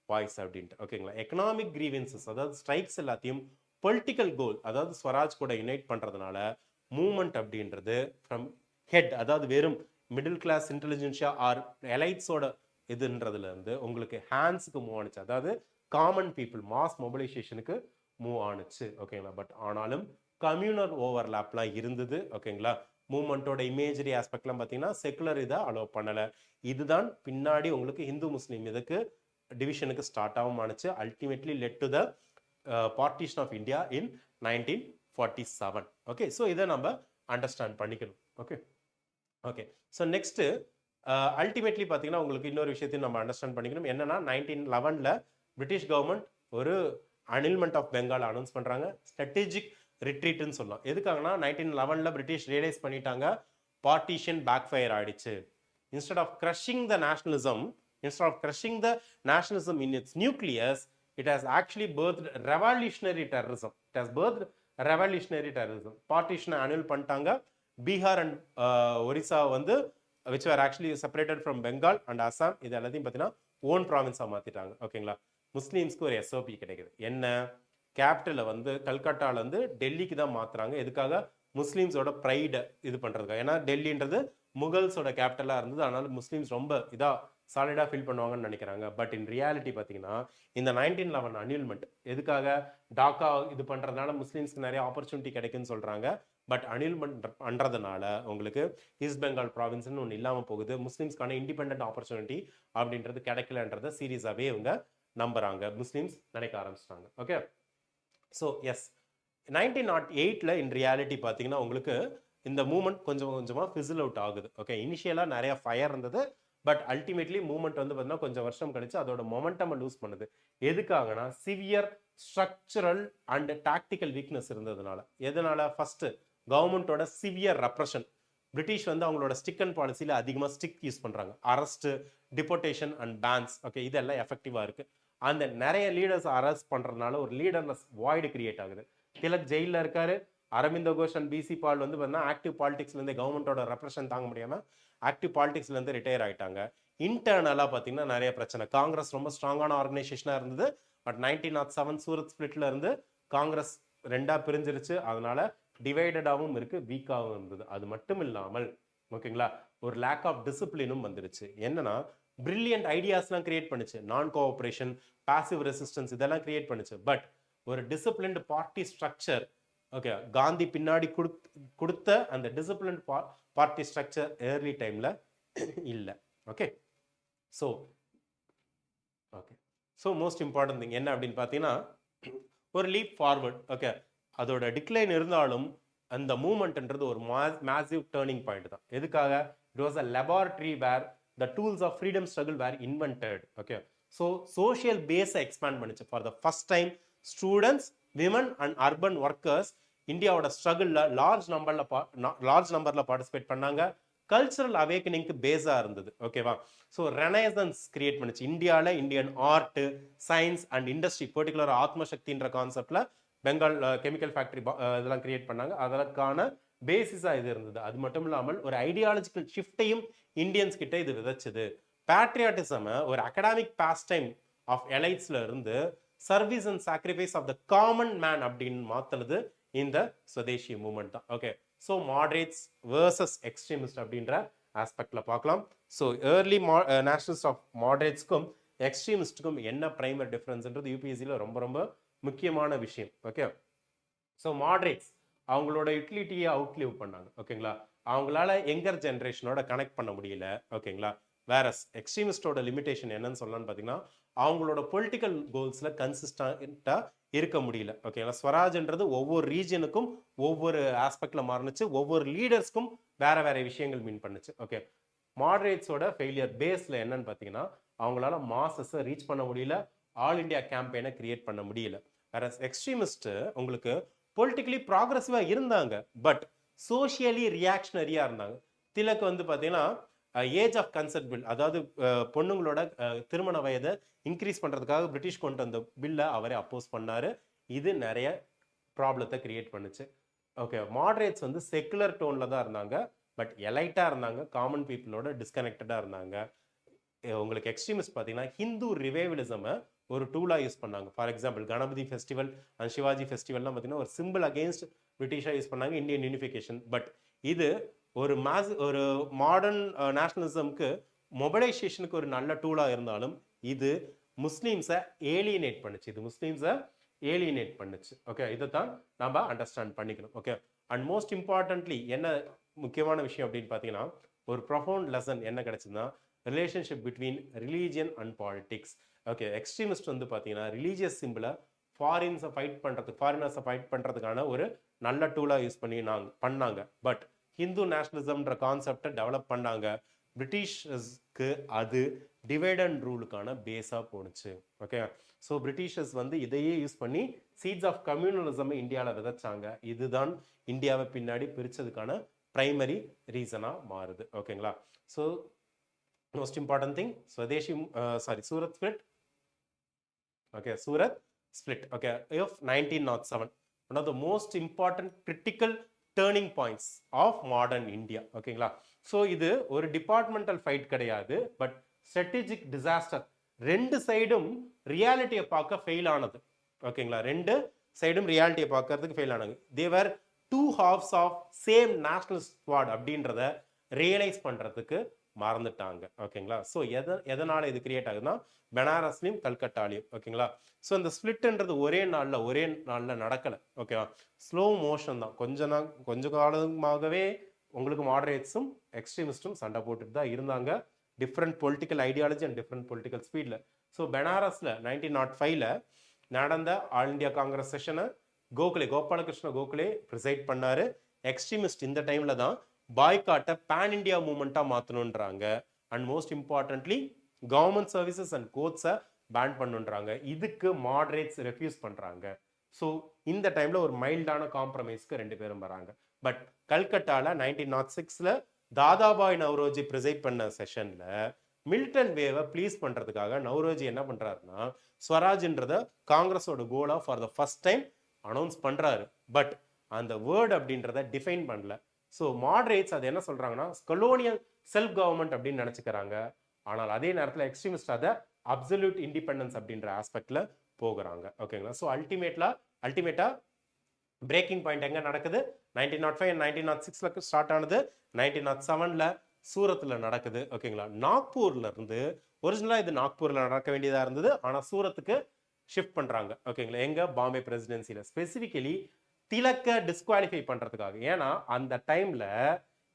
voice அப்படின்ட்டு. ஓகேங்களா? எக்கனாமிக் கிரீவன்சஸ், அதாவது ஸ்ட்ரைக்ஸ் எல்லாத்தையும் பொலிட்டிக்கல் கோல், அதாவது ஸ்வராஜ் கூட யுனைட் பண்றதுனால மூமெண்ட் அப்படின்றது ஃப்ரம் ஹெட், அதாவது வெறும் மிடில் கிளாஸ் இன்டெலிஜென்ஷியா ஆர் எலைட்ஸோட இதுன்றதுல இருந்து உங்களுக்கு ஹேண்ட்ஸுக்கு மூவ் ஆனிச்சு, அதாவது காமன் பீப்புள் மாஸ் மொபிலைசேஷனுக்கு மூவ் ஆனிச்சு. ஓகேங்களா? பட் ஆனாலும் கம்யூனல் ஓவர்லாப்லாம் இருந்தது. ஓகேங்களா? மூவ்மெண்ட்டோட இமேஜரி ஆஸ்பெக்ட்லாம் பார்த்தீங்கன்னா செக்குலர் இதை அலோவ் பண்ணலை. இதுதான் பின்னாடி உங்களுக்கு இந்து முஸ்லீம் இதுக்கு டிவிஷனுக்கு ஸ்டார்ட் ஆகும் ஆனிச்சு. Ultimately led to the partition of India in 1947. Okay, so இதை நம்ம அண்டர்ஸ்டாண்ட் பண்ணிக்கணும். ஓகே, ஸோ நெக்ஸ்ட் அல்டிமேட்லி பார்த்தீங்கன்னா உங்களுக்கு இன்னொரு விஷயத்தையும் நம்ம அண்டர்ஸ்டாண்ட் பண்ணிக்கணும். என்னன்னா 1911 பிரிட்டிஷ் கவர்மெண்ட் ஒரு அனில்மெண்ட் ஆஃப் பெங்கால் அனௌன்ஸ் பண்றாங்க. ஸ்ட்ராட்டஜிக் ரிட்ரீட்னு சொல்லலாம். எதுக்காகனா 1911 பிரிட்டிஷ் ரியலைஸ் பண்ணிட்டாங்க பார்ட்டிஷன் பேக் ஃபயர் ஆயிடுச்சு. Instead of crushing the nationalism in its nucleus, it has actually birthed revolutionary terrorism. பார்ட்டிஷனை அனுல் பண்ணிட்டாங்க. பீகார் அண்ட் ஒரிசா வந்து which were actually separated from Bengal and Assam, இது எல்லாத்தையும் பார்த்தீங்கன்னா ஓன் ப்ராவின்ஸாக மாற்றிட்டாங்க. ஓகேங்களா? முஸ்லீம்ஸ்க்கு ஒரு எஸ்ஓபி கிடைக்குது. என்ன? கேபிட்டலை வந்து கல்கட்டால இருந்து டெல்லிக்கு தான் மாத்துறாங்க. எதுக்காக? முஸ்லீம்ஸோட ப்ரைடை இது பண்ணுறதுக்காக. ஏன்னா டெல்லின்றது முகல்ஸோட கேபிட்டலாக இருந்தது. அதனால முஸ்லீம்ஸ் ரொம்ப சாலிடாக ஃபீல் பண்ணுவாங்கன்னு நினைக்கிறாங்க. பட் இன் ரியாலிட்டி பார்த்தீங்கன்னா இந்த 1911 அனில்மெண்ட் எதுக்காக? டாக்கா இது பண்ணுறதுனால முஸ்லீம்ஸ்க்கு நிறைய ஆப்பர்ச்சுனிட்டி கிடைக்குன்னு சொல்கிறாங்க. பட் அனில்மெண்ட் பண்ணுறதுனால உங்களுக்கு ஈஸ்ட் பெங்கால் ப்ராவின்ஸ்னு ஒன்று இல்லாமல் போகுது. முஸ்லீம்ஸ்க்கான இண்டிபெண்ட் ஆப்பர்ச்சுனிட்டி அப்படின்றது கிடைக்கலன்றத சீரியஸாகவே இவங்க நம்புறாங்க. முஸ்லீம்ஸ் நினைக்க ஆரம்பிச்சிட்டாங்க. Okay, so yes, 1908 in reality பார்த்தீங்கன்னா உங்களுக்கு இந்த மூமெண்ட் கொஞ்சம் கொஞ்சமாக ஃபிசில் அவுட் ஆகுது. ஓகே, இனிஷியலாக நிறைய ஃபயர் இருந்தது. பட் அல்டிமேட்லி மூவ்மெண்ட் வந்து பார்த்தீங்கன்னா கொஞ்சம் வருஷம் கழிச்சு அதோட மொமெண்டம் லூஸ் பண்ணுது. எதுக்காகனா severe structural and tactical weakness இருந்ததுனால. எதனால? ஃபர்ஸ்ட் கவர்மெண்டோட சிவியர் ரெப்ரஷன். பிரிட்டிஷ் வந்து அவங்களோட ஸ்டிக் அண்ட் பாலிசியில் அதிகமாக ஸ்டிக் யூஸ் பண்ணுறாங்க. Arrest, deportation and bans. Okay, இதெல்லாம் எஃபெக்டிவாக இருக்கு. அந்த நிறைய லீடர்ஸ் அரெஸ்ட் பண்ணுறதுனால ஒரு லீடர்லெஸ் வாய்டு கிரியேட் ஆகுது. திலக் ஜெயிலில் இருக்காரு. அரவிந்த கோஷ் அண்ட் பிசி பால் வந்து பார்த்தீங்கன்னா ஆக்டிவ் பாலிடிக்ஸ்லேருந்து கவர்மெண்டோட ரெப்ரஷன் தாங்க முடியாமல் ஆக்டிவ் பாலிடிக்ஸ்லேருந்து ரிட்டையர் ஆகிட்டாங்க. இன்டர்னலாக பார்த்தீங்கன்னா நிறைய பிரச்சனை. காங்கிரஸ் ரொம்ப ஸ்ட்ராங்கான ஆர்கனைசேஷனாக இருந்தது. பட் 1907 சூரத் ஸ்பிளிட்ல இருந்து காங்கிரஸ் ரெண்டாக பிரிஞ்சிருச்சு. அதனால டிவைடடாகவும் இருக்கு, வீக்காகவும் இருந்தது. அது மட்டும் இல்லாமல் ஓகேங்களா ஒரு லேக் ஆஃப் டிசிப்ளினும் வந்துருச்சு. என்னன்னா பிரில்லியன்ட் ஐடியாஸ்லாம் கிரியேட் பண்ணுச்சு. நான் கோஆபரேஷன், பாசிவ் ரெசிஸ்டன்ஸ் இதெல்லாம் கிரியேட் பண்ணுச்சு. பட் ஒரு disciplined party structure, okay, Gandhi பின்னாடி கொடுத்த அந்த டிசிப்ளின் பார்ட்டி ஸ்ட்ரக்சர் ஏர்லி டைம்ல இல்லை. Okay, so most important thing என்ன அப்படின்னு பார்த்தீங்கன்னா ஒரு லீப் ஃபார்வர்ட். ஓகே, அதோட டிக்ளைன் இருந்தாலும் அந்த மூவ்மெண்ட்ன்றது ஒரு மேசிவ் டேர்னிங் பாயிண்ட் தான். எதுக்காக? It was a laboratory where the tools of freedom struggle were invented. Okay, so social பேஸை எக்ஸ்பேண்ட் பண்ணுச்சு. For the first time students, women and urban workers இந்தியாவோட ஸ்ட்ரகிளில் லார்ஜ் நம்பர்ல பார்ட்டிசிபேட் பண்ணாங்க. கல்ச்சரல் அவேக்கனிங்க்கு பேஸா இருந்தது. ஓகேவா? ஸோ ரெனைசன்ஸ் கிரியேட் பண்ணுச்சு இந்தியாவில். Indian art, science and industry, particular ஆத்மசக்தின்ற கான்செப்ட்ல பெங்கால் கெமிக்கல் ஃபேக்டரி இதெல்லாம் கிரியேட் பண்ணாங்க. அதற்கான பேசிஸா இது இருந்தது. அது மட்டும் இல்லாமல் ஒரு ஐடியாலஜிக்கல் ஷிஃப்டையும் இந்தியன்ஸ் கிட்ட இது விதைச்சது. பேட்ரியாட்டிசம் ஒரு அகடாமிக் பாஸ்ட் டைம் ஆஃப் எலைட்ஸ்ல இருந்து service and sacrifice of the common man அப்படின்னு மாத்தினது இந்த சுதேசி மூவ்மெண்ட் தான். Okay, so moderates versus extremist அப்படின்ற ஆஸ்பெக்ட்ல பார்க்கலாம். ஸோ ஏர்லி நேஷனலிஸ்ட் ஆஃப் மாடரேட்ஸ்க்கும் எக்ஸ்ட்ரீமிஸ்ட்டுக்கும் என்ன பிரைமரி டிஃபரன்ஸ்ன்றது யூபிஎஸ்சியில் ரொம்ப ரொம்ப முக்கியமான விஷயம். ஓகே, ஸோ மாடரேட்ஸ் அவங்களோட யூட்டிலிட்டியை அவுட்லிவ் பண்ணாங்க. ஓகேங்களா, அவங்களால யங்கர் ஜென்ரேஷனோட கனெக்ட் பண்ண முடியல. ஓகேங்களா, வேற எக்ஸ்ட்ரீமிஸ்டோட லிமிடேஷன் என்னன்னு சொல்லலாம்னு பார்த்தீங்கன்னா அவங்களோட பொலிட்டிக்கல் கோல்ஸில் கன்சிஸ்டண்ட்டாக இருக்க முடியல. ஓகேங்களா, ஸ்வராஜ்ன்றது ஒவ்வொரு ரீஜனுக்கும் ஒவ்வொரு ஆஸ்பெக்ட்ல மாறுனுச்சு, ஒவ்வொரு லீடர்ஸ்க்கும் வேற வேற விஷயங்கள் மீன் பண்ணுச்சு. ஓகே, மாடரேட்ஸோட ஃபெயிலியர் பேஸில் என்னன்னு பார்த்தீங்கன்னா அவங்களால மாசஸை ரீச் பண்ண முடியல, ஆல் இண்டியா கேம்பெயினை கிரியேட் பண்ண முடியல. வேற எக்ஸ்ட்ரீமிஸ்ட் உங்களுக்கு பொலிட்டிக்கலி ப்ராக்ரஸிவாக இருந்தாங்க, பட் சோஷியலி ரியாக்ஷனரியா இருந்தாங்க. திலக் வந்து பார்த்தீங்கன்னா ஏஜ் ஆஃப் கன்சென்ட் பில், அதாவது பொண்ணுங்களோட திருமண வயதை இன்க்ரீஸ் பண்ணுறதுக்காக பிரிட்டிஷ் கொண்டு வந்த பில்லை அவரே அப்போஸ் பண்ணாரு. இது நிறைய ப்ராப்ளத்தை கிரியேட் பண்ணுச்சு. ஓகே, மாடரேட்ஸ் வந்து செக்குலர் டோனில் தான் இருந்தாங்க, பட் எலைட்டாக இருந்தாங்க, காமன் பீப்புளோட டிஸ்கனெக்டடாக இருந்தாங்க. உங்களுக்கு எக்ஸ்ட்ரீமிஸ்ட் பார்த்தீங்கன்னா ஹிந்து ரிவைவலிசமை ஒரு டூலாக யூஸ் பண்ணாங்க. For example Ganapati festival and Shivaji ஃபெஸ்டிவல்லாம் பார்த்தீங்கன்னா ஒரு சிம்பிள் அகெயின்ஸ்ட் பிரிட்டிஷாக யூஸ் பண்ணாங்க, இந்தியன் யூனிஃபிகேஷன். பட் இது ஒரு மாடர்ன் நேஷனலிசம்க்கு மொபைலைசேஷனுக்கு ஒரு நல்ல டூலாக இருந்தாலும் இது முஸ்லீம்ஸை ஏலியனேட் பண்ணுச்சு. ஓகே, இதை தான் நம்ம அண்டர்ஸ்டாண்ட் பண்ணிக்கணும். ஓகே, அண்ட் மோஸ்ட் இம்பார்ட்டன்ட்லி என்ன முக்கியமான விஷயம் அப்படின்னு பார்த்தீங்கன்னா ஒரு ப்ரொஃபவுண்ட் லெசன் என்ன கிடைச்சதுன்னா relationship between religion and politics. Okay, extremist வந்து பார்த்தீங்கன்னா ரிலீஜியஸ் சிம்பிளை ஃபாரினர்ஸை ஃபைட் பண்ணுறதுக்கான ஒரு நல்ல டூலாக யூஸ் பண்ணாங்க. பட் ஹிந்து நேஷனலிசம்ன்ற கான்செப்டை டெவலப் பண்ணாங்க. பிரிட்டிஷர்ஸ்க்கு அது டிவைட் அண்ட் ரூலுக்கான பேஸாக போணுச்சு. ஓகே, ஸோ பிரிட்டிஷர்ஸ் வந்து இதையே யூஸ் பண்ணி சீட்ஸ் ஆஃப் கம்யூனலிசம் இந்தியாவில் விதைச்சாங்க. இதுதான் இந்தியாவை பின்னாடி பிரித்ததுக்கான பிரைமரி ரீசனாக மாறுது. ஓகேங்களா, so most important thing Surat split. Okay, Surat split. Okay, of 1907, one of the most important critical turning points of modern India. ஓகேங்களா, ஸோ இது ஒரு டிபார்ட்மெண்டல் ஃபைட் கிடையாது, பட் ஸ்ட்ராட்டஜிக் டிசாஸ்டர். ரெண்டு சைடும் ரியாலிட்டியை பார்க்க ஃபெயில் ஆனது. ஓகேங்களா, ரெண்டு சைடும் ரியாலிட்டியை பார்க்கறதுக்கு ஃபெயில் ஆனாங்க. They were two halves of same national squad அப்படின்றத ரியலைஸ் பண்ணுறதுக்கு மறந்துட்டாங்க. ஓகேங்களா, ஸோ எதனால இது கிரியேட் ஆகுதுன்னா பெனாரஸ்லையும் கல்கட்டாலையும். ஓகேங்களா, ஸோ இந்த ஸ்பிளிட்ன்றது ஒரே நாளில் நடக்கலை. ஓகேவா, ஸ்லோ மோஷன் தான். கொஞ்ச காலமாகவே உங்களுக்கு மாடரேட்ஸும் எக்ஸ்ட்ரீமிஸ்டும் சண்டை போட்டுட்டு தான் இருந்தாங்க, different political ideology and different political ஸ்பீடில். ஸோ பெனாரஸில் 1905 நடந்த ஆல் இண்டியா காங்கிரஸ் செஷனை கோபாலகிருஷ்ண கோகலே ப்ரிசைட் பண்ணாரு. எக்ஸ்ட்ரீமிஸ்ட் இந்த டைம்ல தான் பாய்காட்டை பேன் இண்டியா மூவ்மெண்ட்டாக மாற்றணுன்றாங்க. And most importantly government services and கோர்ட்ஸை பேன் பண்ணுன்றாங்க. இதுக்கு மாடரேட்ஸ் ரெஃப்யூஸ் பண்ணுறாங்க. ஸோ இந்த டைமில் ஒரு மைல்டான காம்ப்ரமைஸ்க்கு ரெண்டு பேரும் வராங்க. பட் கல்கட்டாவில் 1906 தாதாபாய் நவ்ரோஜி ப்ரிசைட் பண்ண செஷனில் மிலிட்டன் வேவை ப்ளீஸ் பண்ணுறதுக்காக நவ்ரோஜி என்ன பண்ணுறாருன்னா ஸ்வராஜ்ன்றத காங்கிரஸோட கோலாக for the first time announce பண்ணுறாரு. பட் அந்த வேர்ட் அப்படின்றத டிஃபைன் பண்ணல. ஸோ மாடரேட்ஸ் அது என்ன சொல்கிறாங்கன்னா கொலோனியல் செல்ஃப் கவர்மெண்ட் அப்படின்னு நினச்சிக்கிறாங்க. ஆனால் அதே நேரத்தில் எக்ஸ்ட்ரீமிஸ்ட் அதை அப்சல்யூட் இண்டிபெண்டன்ஸ் அப்படின்ற ஆஸ்பெக்டில் போகிறாங்க. ஓகேங்களா, ஸோ அல்டிமேட்டாக பிரேக்கிங் பாயிண்ட் எங்கே நடக்குது? 1905 அண்ட் 1906 ஸ்டார்ட் ஆனது, 1907 சூரத்தில் நடக்குது. ஓகேங்களா, நாக்பூர்ல இருந்து ஒரிஜினலாக இது நாக்பூரில் நடக்க வேண்டியதாக இருந்தது, ஆனால் சூரத்துக்கு ஷிஃப்ட் பண்ணுறாங்க. ஓகேங்களா, எங்க பாம்பே பிரசிடென்சியில் ஸ்பெசிஃபிக்கலி திலக்க டிஸ்குவாலிஃபை பண்ணுறதுக்காக. ஏன்னா அந்த டைமில்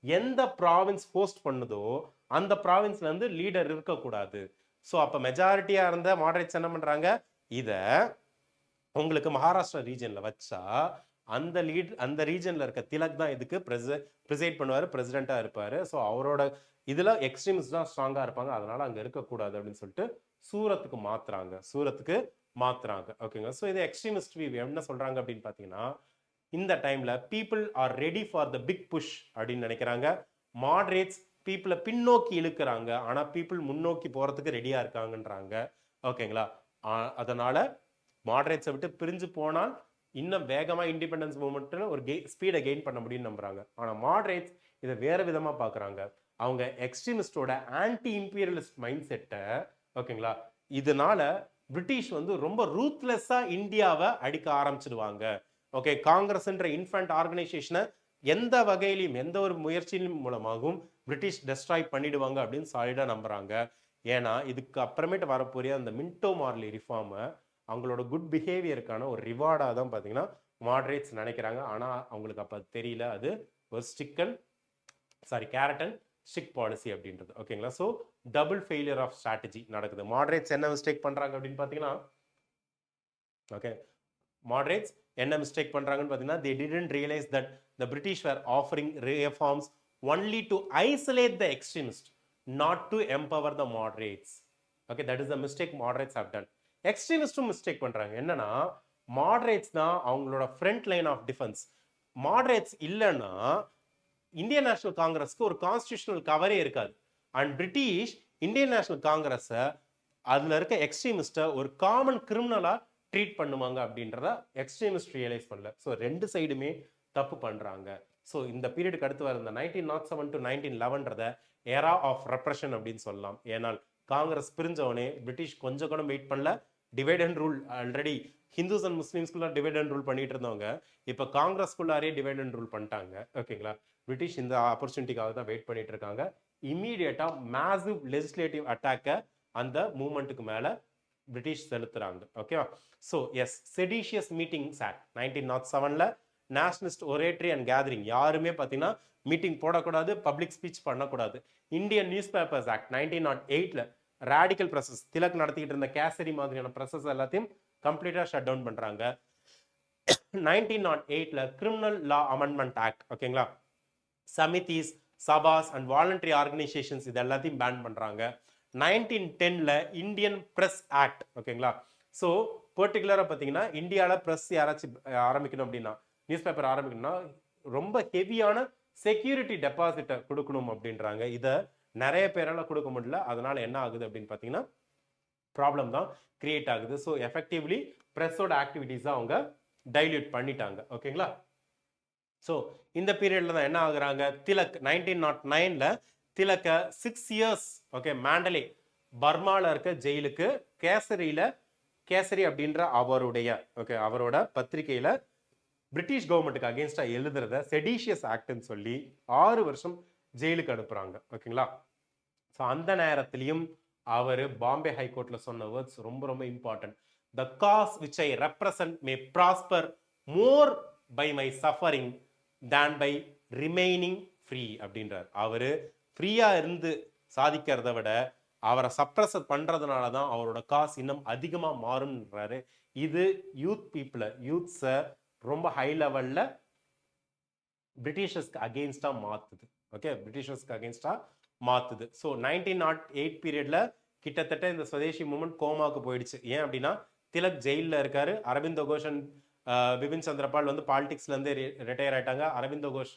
எந்த ப்ராவின்ஸ் ஹோஸ்ட் பண்ணுதோ அந்த ப்ராவின்ஸ்ல இருந்து லீடர் இருக்கக்கூடாது. ஸோ அப்போ மெஜாரிட்டியாக இருந்த மாடரேட்ஸ் என்ன பண்ணுறாங்க, இதை உங்களுக்கு மகாராஷ்டிரா ரீஜனில் வச்சா அந்த ரீஜனில் இருக்க திலக் தான் இதுக்கு ப்ரிசைட் பண்ணுவார், பிரசிடெண்ட்டாக இருப்பார். ஸோ அவரோட இதில் எக்ஸ்ட்ரீமிஸ்ட் தான் ஸ்ட்ராங்காக இருப்பாங்க, அதனால் அங்கே இருக்கக்கூடாது அப்படின்னு சொல்லிட்டு சூரத்துக்கு மாற்றுறாங்க. ஓகேங்க, ஸோ இது எக்ஸ்ட்ரீமிஸ்ட் வியூ என்ன சொல்கிறாங்க அப்படின்னு பார்த்தீங்கன்னா இந்த டைமில் people are ready for the big push அப்படின்னு நினைக்கிறாங்க. மாடரேட்ஸ் பீப்புளை பின்னோக்கி இழுக்கிறாங்க, ஆனால் பீப்புள் முன்னோக்கி போகிறதுக்கு ரெடியாக இருக்காங்கன்றாங்க. ஓகேங்களா, அதனால் மாடரேட்ஸை விட்டு பிரிஞ்சு போனால் இன்னும் வேகமாக இண்டிபெண்டன்ஸ் மூவ்மெண்ட்டில் ஒரு ஸ்பீடை கெயின் பண்ண முடியும்னு நம்புறாங்க. ஆனால் மாடரேட்ஸ் இதை வேறு விதமாக பார்க்குறாங்க. அவங்க எக்ஸ்ட்ரீமிஸ்டோட ஆன்டி இம்பீரியலிஸ்ட் மைண்ட் செட்டை, ஓகேங்களா, இதனால பிரிட்டிஷ் வந்து ரொம்ப ரூத்லெஸ்ஸாக இந்தியாவை அடிக்க ஆரம்பிச்சிடுவாங்க. ஓகே, காங்கிரஸ்ன்ற இன்ஃபண்ட் ஆர்கனைசேஷனை எந்த வகையிலையும் எந்த ஒரு முயற்சியின் மூலமாகவும் பிரிட்டிஷ் டெஸ்ட்ராய் பண்ணிடுவாங்க அப்படின்னு சாலிடாக நம்புறாங்க. ஏன்னா இதுக்கு அப்புறமேட்டு வரப்போறிய அந்த மின்டோ மார்லி ரிஃபார்மை அவங்களோட குட் பிஹேவியருக்கான ஒரு ரிவார்டாக தான் பார்த்தீங்கன்னா மாடரேட்ஸ் நினைக்கிறாங்க. ஆனால் அவங்களுக்கு அப்போ தெரியல அது ஒரு கேரட் அண்ட் ஸ்டிக் பாலிசி அப்படின்றது. ஓகேங்களா? So double failure of strategy நடக்குது. மாடரேட்ஸ் என்ன மிஸ்டேக் பண்ணுறாங்க அப்படின்னு பார்த்தீங்கன்னா, ஓகே, மாடரேட்ஸ் என்ன மிஸ்டேக் பண்றாங்கன்னு பார்த்தீங்கன்னா, they didn't realize that the British were offering reforms only to isolate the extremists, not to empower the moderates. Okay, that is the mistake moderates have done. எக்ஸ்ட்ரீமிஸ்டும் mistake பண்றாங்க. என்னன்னா, moderates தான் அவங்களோட front line of defence. Moderates இல்லைன்னா Indian National காங்கிரஸ்க்கு ஒரு constitutional கவரே இருக்காது. And British Indian national காங்கிரஸை அதுல இருக்க எக்ஸ்ட்ரீமிஸ்ட்டை ஒரு காமன் கிரிமினலா ட்ரீட் பண்ணுவாங்க அப்படின்றத எக்ஸ்ட்ரீமிஸ்ட் ரியலைஸ் பண்ணல. ஸோ ரெண்டு சைடுமே தப்பு பண்றாங்க. ஸோ இந்த பீரியடுக்கு அடுத்து வர இந்த 1907 to 1911 ஏரா ஆஃப் ரெப்ரஷன் அப்படின்னு சொல்லலாம். ஏனால் காங்கிரஸ் பிரிஞ்சவனே பிரிட்டிஷ் கொஞ்சம் கூட வெயிட் பண்ணல. Divide and rule already Hindus and முஸ்லீம்ஸ்குள்ள டிவைட் அண்ட் ரூல் பண்ணிட்டு இருந்தவங்க இப்போ காங்கிரஸ்குள்ளாரே டிவைட் அண்ட் ரூல் பண்ணிட்டாங்க. ஓகேங்களா? பிரிட்டிஷ் இந்த ஆப்பர்ச்சுனிட்டிக்காக தான் வெயிட் பண்ணிட்டு இருக்காங்க. இம்மீடியட்டா மேசிவ் லெஜிஸ்லேட்டிவ் அட்டாக்கை அந்த மூவ்மெண்ட்டுக்கு மேல பிரிட்டிஷ் செலுத்துறாங்க. ஓகேவா? So yes, seditious meetings act 1907ல நேஷனலிஸ்ட் ஒரேட்ரி அண்ட் கேதரிங் யாருமே பார்த்தீங்கன்னா மீட்டிங் போடக்கூடாது, பப்ளிக் ஸ்பீச் பண்ணக்கூடாது. இந்தியன் நியூஸ் பேப்பர்ஸ் ஆக்ட் 1908ல ரேடிக்கல் ப்ரெசஸ் திலக் நடத்திக்கிட்டு இருந்த கேசரி மாதிரியான ப்ரெசஸ் எல்லாத்தையும் கம்ப்ளீட்டாக ஷட் டவுன் பண்ணுறாங்க. 1908ல கிரிமினல் லா அமெண்ட்மெண்ட் ஆக்ட், ஓகேங்களா, சமிதிஸ், சபாஸ் அண்ட் வாலண்டரி ஆர்கனைசேஷன்ஸ் இது எல்லாத்தையும் பேன் பண்ணுறாங்க. 1910ல இந்தியன் பிரஸ் ஆக்ட், ஓகேங்களா. ஸோ பர்டிகுலராக பார்த்தீங்கன்னா இந்தியாவில் ப்ரெஸ் யாராச்சும் ஆரம்பிக்கணும் அப்படின்னா, நியூஸ் பேப்பர் ஆரம்பிக்கணும்னா ரொம்ப ஹெவியான செக்யூரிட்டி டெபாசிட்டை கொடுக்கணும் அப்படின்றாங்க. இதை நிறைய பேரால் கொடுக்க முடியல. அதனால என்ன ஆகுது அப்படின்னு பார்த்தீங்கன்னா ப்ராப்ளம் தான் கிரியேட் ஆகுது. ஸோ எஃபெக்டிவ்லி ப்ரெஸ்ஸோட ஆக்டிவிட்டிஸை அவங்க டைல்யூட் பண்ணிட்டாங்க. ஓகேங்களா? ஸோ இந்த பீரியட்ல தான் என்ன ஆகுறாங்க, திலக் 1909ல திலக்க 6 இயர்ஸ் ஓகே மேண்டலே பர்மால இருக்க ஜெயிலுக்கு கேசரி அப்படின்ற அவரோட பத்திரிகையில பிரிட்டிஷ் கவர்மெண்ட்டுக்கு அகேன்ஸ்டா எழுதுறத செடிஷியஸ் ஆக்ட்னு சொல்லி 6 வருஷம் ஜெயிலுக்கு அனுப்புறாங்க. ஓகேங்களா? ஸோ அந்த நேரத்திலையும் அவர் பாம்பே ஹைகோர்ட்ல சொன்ன வேர்ட்ஸ் ரொம்ப ரொம்ப important. The cause which I represent may prosper more by my suffering than by remaining free அப்படின்றார். அவரு ஃப்ரீயா இருந்து சாதிக்கிறத விட அவரை சப்ரஸ் பண்றதுனால தான் அவரோட காசு இன்னும் அதிகமா மாறும்ன்றாரு. இது யூத்ஸை ரொம்ப ஹை லெவல்ல பிரிட்டிஷர்ஸ்க்கு அகெயின்ஸ்டா மாத்துது. ஓகே, பிரிட்டிஷர்ஸ்க்கு அகெயின்ஸ்டா மாத்துது. ஸோ 1908 பீரியட்ல கிட்டத்தட்ட இந்த சுதேசி மூவ்மெண்ட் கோமாவுக்கு போயிடுச்சு. ஏன் அப்படின்னா திலக் ஜெயிலில் இருக்காரு. அரவிந்த் கோஷ் அண்ட் பிபின் சந்திரபால் வந்து பாலிடிக்ஸ்ல இருந்து ரிட்டையர் ஆயிட்டாங்க. அரவிந்த் கோஷ்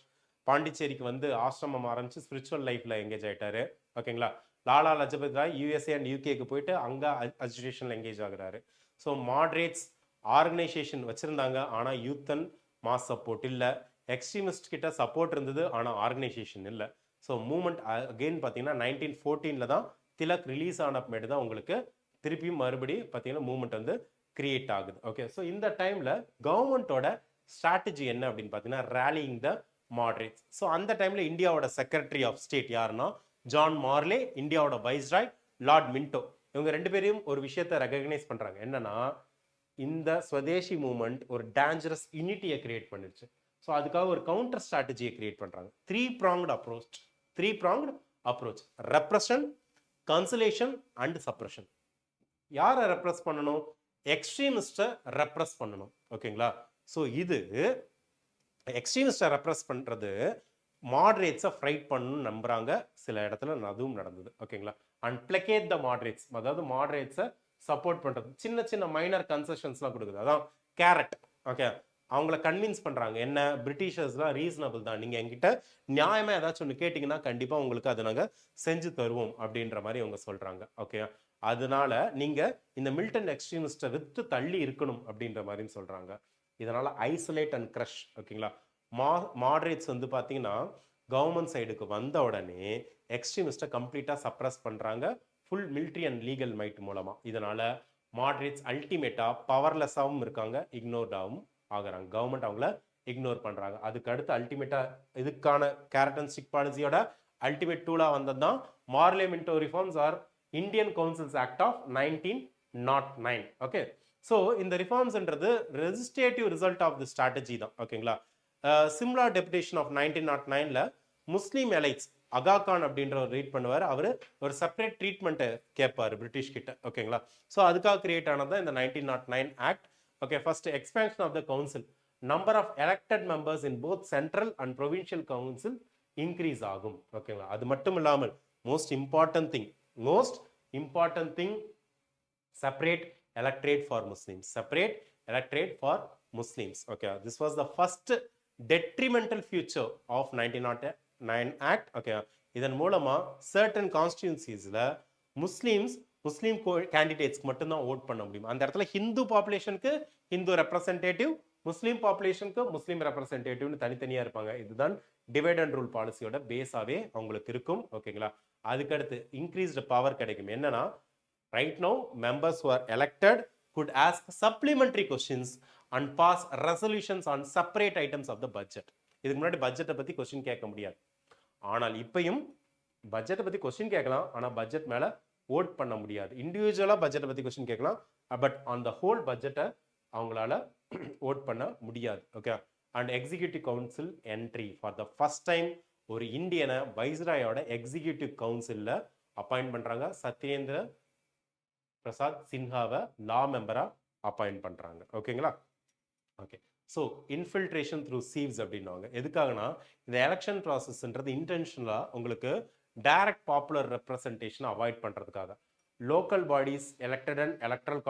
பாண்டிச்சேரிக்கு வந்து ஆசிரமம் ஆரம்பிச்சு ஸ்பிரிச்சுவல் லைஃப்ல எங்கேஜ் ஆயிட்டாரு. ஓகேங்களா? லாலா லஜபத் ராய் யூஎஸ்ஏ அண்ட் யூகேக்கு போயிட்டு அங்க அஜிடேஷன்ல எங்கேஜ் ஆகுறாரு. ஸோ மாடரேட்ஸ் ஆர்கனைசேஷன் வச்சிருந்தாங்க, ஆனா யூத் அண்ட் மாஸ் சப்போர்ட் இல்லை. எக்ஸ்ட்ரீமிஸ்ட் கிட்ட சப்போர்ட் இருந்தது, ஆனா ஆர்கனைசேஷன் இல்லை. ஸோ மூவ்மெண்ட் அகெயின் பார்த்தீங்கன்னா 1914ல தான் திலக் ரிலீஸ் ஆனப்பமேட்டு தான் உங்களுக்கு திருப்பியும் மறுபடியும் பார்த்தீங்கன்னா மூவ்மெண்ட் வந்து கிரியேட் ஆகுது. ஓகே, ஸோ இந்த டைம்ல கவர்மெண்டோட ஸ்ட்ராட்டஜி என்ன அப்படின்னு பார்த்தீங்கன்னா ரேலியிங் த மாடரேட்ஸ். ஸோ அந்த டைம்ல இந்தியாவோட செக்ரட்டரி ஆஃப் ஸ்டேட் யாருன்னா ஜான் மார்லே, இந்தியாவோட வைஸ்ராய் லார்ட் மின்டோ. இவங்க ரெண்டு பேரையும் ஒரு விஷயத்தை ரெகக்னைஸ் பண்றாங்க. என்னன்னா இந்த ஸ்வதேசி மூவ்மெண்ட் ஒரு டேஞ்சரஸ் யூனிட்டியை கிரியேட் பண்ணிருச்சு. ஸோ அதுக்காக ஒரு கவுண்டர் ஸ்ட்ராட்டஜியை கிரியேட் பண்றாங்க. Three pronged approach, repression, conciliation and suppression. யாரை ரெப்ரஸ் பண்ணணும்? எக்ஸ்ட்ரீமிஸ்டை ரெப்ரஸ் பண்ணணும். ஓகேங்களா? ஸோ இது எக்ஸ்ட்ரீமிஸ்டை ரெப்ரஸ் பண்றது மாடரேட்ஸை ஃப்ரைட் பண்ணணும்னு நம்புறாங்க. சில இடத்துல அதுவும் நடந்தது. ஓகேங்களா? அண்ட் பிளேகேட் த மாடரேட்ஸ், அதாவது மாடரேட்ஸை சப்போர்ட் பண்றது, சின்ன சின்ன மைனர் கன்செஷன்ஸ்லாம் கொடுக்குது. அதான் கேரட். ஓகே, அவங்கள கன்வின்ஸ் பண்றாங்க. என்ன, பிரிட்டிஷர்ஸ்லாம் ரீசனபிள் தான், நீங்க என்கிட்ட நியாயமா ஏதாச்சும் ஒன்று கேட்டீங்கன்னா கண்டிப்பா உங்களுக்கு அதை நாங்கள் செஞ்சு தருவோம் அப்படின்ற மாதிரி அவங்க சொல்றாங்க. ஓகே, அதனால நீங்க இந்த மிலிட்டன்ட் எக்ஸ்ட்ரீமிஸ்டை விட்டு தள்ளி இருக்கணும் அப்படின்ற மாதிரி சொல்றாங்க. இதனால ஐசோலேட் அண்ட் கிரஷ். ஓகேங்களா? மாடரேட்ஸ் வந்து பார்த்தீங்கன்னா கவர்மெண்ட் சைடுக்கு வந்த உடனே எக்ஸ்ட்ரீமிஸ்டை கம்ப்ளீட்டாக சப்ரஸ் பண்ணுறாங்க full military and legal might மூலமா. இதனால மாடரேட்ஸ் அல்டிமேட்டா பவர்லெஸ்ஸாகவும் இருக்காங்க, இக்னோர்டாகவும் ஆகுறாங்க. கவர்மெண்ட் அவங்கள இக்னோர் பண்றாங்க. அதுக்கு அடுத்து அல்டிமேட்டா இதுக்கான கேரக்டரிஸ்டிக் பாலிசியோட அல்டிமேட் டூலா வந்தது தான் Morley Minto reforms or Indian councils act of 1909. Okay, so இந்த ரிஃபார்ம்ஸ்ன்றது ரெஜிஸ்ட்ரேட்டிவ் ரிசல்ட் ஆஃப் தி ஸ்ட்ராட்டஜி தான். ஓகேங்களா, சிம்லா டெபுடேஷன் ஆஃப் 1909ல முஸ்லீம் எலைட்ஸ் அகா கான் அப்படின்ற ஒரு ரீட் பண்ணுவார். அவர் ஒரு செப்பரேட் ட்ரீட்மெண்ட்டை கேட்பார் பிரிட்டிஷ் கிட்ட. ஓகேங்களா, ஸோ அதுக்காக கிரியேட் ஆனது இந்த 1909 act. Okay, first expansion of the council, number of elected members in both central and provincial council increase ஆகும். ஓகேங்களா, அது மட்டும் இல்லாமல் most important thing separate electorate for Muslims. Okay, this was the first detrimental feature of 1909 act. Okay, இதன் மூலமா certain constituencies-ல முஸ்லீம் கேண்டிடேட்ஸ்க்கு மட்டும்தான் vote பண்ண முடியும். அந்த இடத்துல ஹிந்து பாப்புலேஷனுக்கு ஹிந்து ரெப்ரசன்டேட்டிவ், முஸ்லீம் பாப்புலேஷனுக்கு முஸ்லீம் ரெப்ரசன்டேட்டிவ்னு தனித்தனியா இருப்பாங்க. இதுதான் டிவைட் அண்ட் ரூல் பாலிசியோட பேஸாவே அவங்களுக்கு இருக்கும். ஓகேங்களா, அதுக்கடுத்து இன்க்ரீஸ்டு பவர் கிடைக்கும். என்னன்னா, right now members who are elected could ask supplementary questions and pass resolutions on separate items of the budget. இதுக்கு முன்னாடி பட்ஜெட்டை பத்தி கொஸ்டின் கேட்க முடியாது. ஆனால் இப்பயும் பட்ஜெட்டை பத்தி கொஸ்டின் கேட்கலாம், ஆனா பட்ஜெட் மேல ஓட் பண்ண முடியாது. இண்டிவிஜுவலா பட்ஜெட்டை பத்தி கொஸ்டின் கேட்கலாம், பட் ஆன் த ஹோல் பட்ஜெட்டை அவங்களால ஓட் பண்ண முடியாது. Okay, and executive council entry for the first time ஒரு இந்தியனை வைஸ்ராயோட எக்ஸிக்யூட்டிவ் கவுன்சில்ல அப்பாயிண்ட் பண்றாங்க. சத்யேந்திர பிரசாத் சின்ஹாவை லா மெம்பரா அப்பாயிண்ட் பண்றாங்க. ஓகேங்களா, okay, so infiltration through sieves அப்படின்னுவாங்க. எதுக்காகனா, இந்த எலெக்ஷன் ப்ராசஸ்ன்றது இன்டென்ஷனலா உங்களுக்கு டைரக்ட் பாப்புலர் ரெப்ரசன்டேஷன் அவாய்ட் பண்றதுக்காக. Local bodies elected and electoral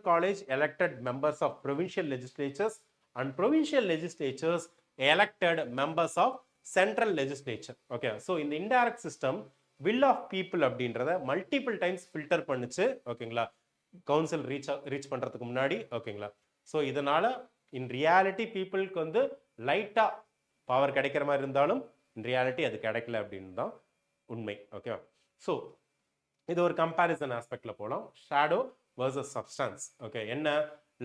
college elected members of provincial legislatures and provincial legislatures elected members of central legislature. Okay, so இந்த indirect system will of people அப்படின்றத multiple times filter பண்ணுச்சு. ஓகேங்களா, council reach பண்றதுக்கு முன்னாடி. ஓகேங்களா, so இதனால in reality பீப்புளுக்கு வந்து லைட்டா பவர் கிடைக்கிற மாதிரி இருந்தாலும் இன் ரியாலிட்டி அது கிடைக்கல அப்படின்னு தான் உண்மை. ஓகேவா, ஸோ இது ஒரு கம்பேரிசன் ஆஸ்பெக்ட்ல போகலாம். Shadow versus substance. ஓகே, என்ன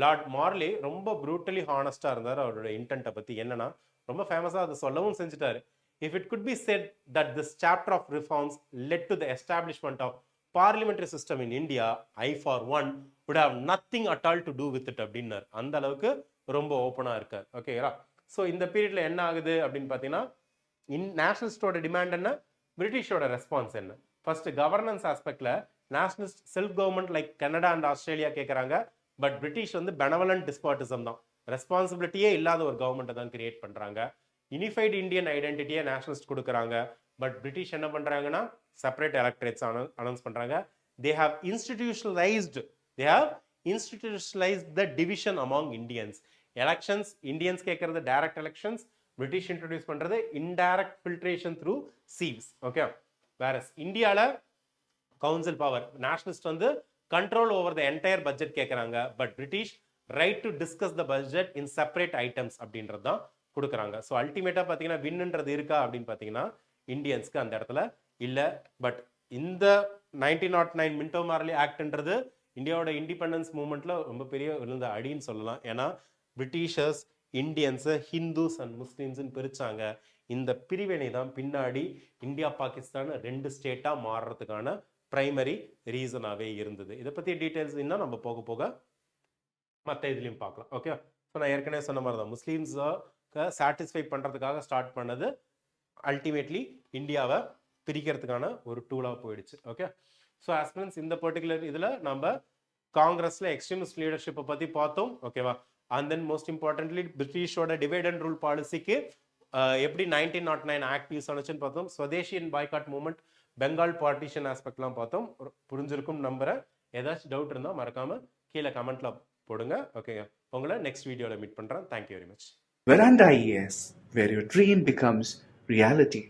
லார்ட் மார்லி ரொம்ப ப்ரூட்டலி ஹானஸ்டா இருந்தார் அவரோட இன்டென்ட்டை பத்தி. என்னன்னா, ரொம்ப ஃபேமஸா அதை சொல்லவும் செஞ்சுட்டாரு. If it could be said that this chapter of reforms led to the establishment of parliamentary system in India, I for one would have nothing at all to do with it அப்படின்னார். அந்த அளவுக்கு ரொம்ப ஓப்பனா இருக்கார். ஓகேங்களா, so இந்த பீரியட்ல என்ன ஆகுது அப்படின்னு பார்த்தீங்கன்னா, நேஷனலிஸ்டோட டிமாண்ட் என்ன, பிரிட்டிஷோட ரெஸ்பான்ஸ் என்ன. ஃபர்ஸ்ட் கவர்னன்ஸ் ஆஸ்பெக்ட்ல nationalist self government like Canada and Australia கேட்குறாங்க. பட் பிரிட்டிஷ் வந்து பெனவலண்ட் டிஸ்பாட்டிசம் தான், ரெஸ்பான்சிபிலிட்டியே இல்லாத ஒரு கவர்மெண்ட்டை தான் கிரியேட் பண்றாங்க. யூனிஃபைடு இந்தியன் ஐடென்டிட்டியை நேஷனலிஸ்ட் கொடுக்குறாங்க. பட் பிரிட்டிஷ் என்ன பண்றாங்கன்னா, செப்பரேட் எலக்ட்ரேட்ஸ் அனௌன்ஸ் பண்றாங்க. They have institutionalized the division among Indians. Elections, Indians கேட்கறது டைரக்ட் எலெக்ஷன்ஸ், பிரிட்டிஷ் இன்ட்ரோடியூஸ் பண்றது indirect filtration through sieves. Okay, whereas இந்தியால கவுன்சில் பவர், நேஷனலிஸ்ட் வந்து control over the entire budget கேட்கறாங்க. But British right to discuss the budget in separate items அப்படின்றது தான் கொடுக்குறாங்க. So அல்டிமேட்டா பார்த்தீங்கன்னா வின்னுன்றது இருக்கா அப்படின்னு பார்த்தீங்கன்னா இந்தியன்ஸ்க்கு அந்த இடத்துல இல்லை. பட் இந்த 1909 மின்டோ மார்லி ஆக்ட்ன்றது இந்தியாவோட இண்டிபெண்டன்ஸ் மூவ்மெண்ட்ல ரொம்ப பெரிய விழுந்த அடின்னு சொல்லலாம். ஏன்னா பிரிட்டிஷர்ஸ் இந்தியன்ஸை ஹிந்துஸ் அண்ட் முஸ்லீம்ஸ்ன்னு பிரிச்சாங்க. இந்த பிரிவினை தான் பின்னாடி இந்தியா பாகிஸ்தான் 2 ஸ்டேட்டா மாறுறதுக்கான பிரைமரி ரீசனாகவே இருந்தது. இதை பற்றி டீட்டெயில்ஸ் இன்னும் நம்ம போக போக மற்ற இதுலையும் பார்க்கலாம். ஓகே, ஸோ நான் ஏற்கனவே சொன்ன மாதிரி தான் முஸ்லீம்ஸை சாட்டிஸ்ஃபை பண்ணுறதுக்காக ஸ்டார்ட் பண்ணது அல்டிமேட்லி இந்தியாவை பிரிக்கிறதுக்கான ஒரு டூலாக போயிடுச்சு. ஓகே, ஸோ ஆஸ்பிரன்ஸ் இந்த பர்டிகுலர் இதில் நம்ம காங்கிரஸில் எக்ஸ்ட்ரீமிஸ்ட் லீடர்ஷிப்பை பற்றி பார்த்தோம். ஓகேவா, அண்ட் தென் மோஸ்ட் இம்பார்ட்டன்ட்லி பிரிட்டிஷோட டிவைட் அண்ட் ரூல் பாலிசிக்கு எப்படி 1909 ஆக்ட் யூஸ் ஆனிச்சுன்னு பார்த்தோம். Swadeshi and boycott movement, Bengal partition ஆஸ்பெக்ட்லாம் பார்த்தோம். புரிஞ்சிருக்கும் நம்புறேன். ஏதாச்சும் டவுட் இருந்தால் மறக்காம கீழே கமெண்ட்ல போடுங்க. ஓகே, உங்களை நெக்ஸ்ட் வீடியோவில் மீட் பண்ணுறேன். Thank you very much. Veranda IAS, where your dream becomes reality.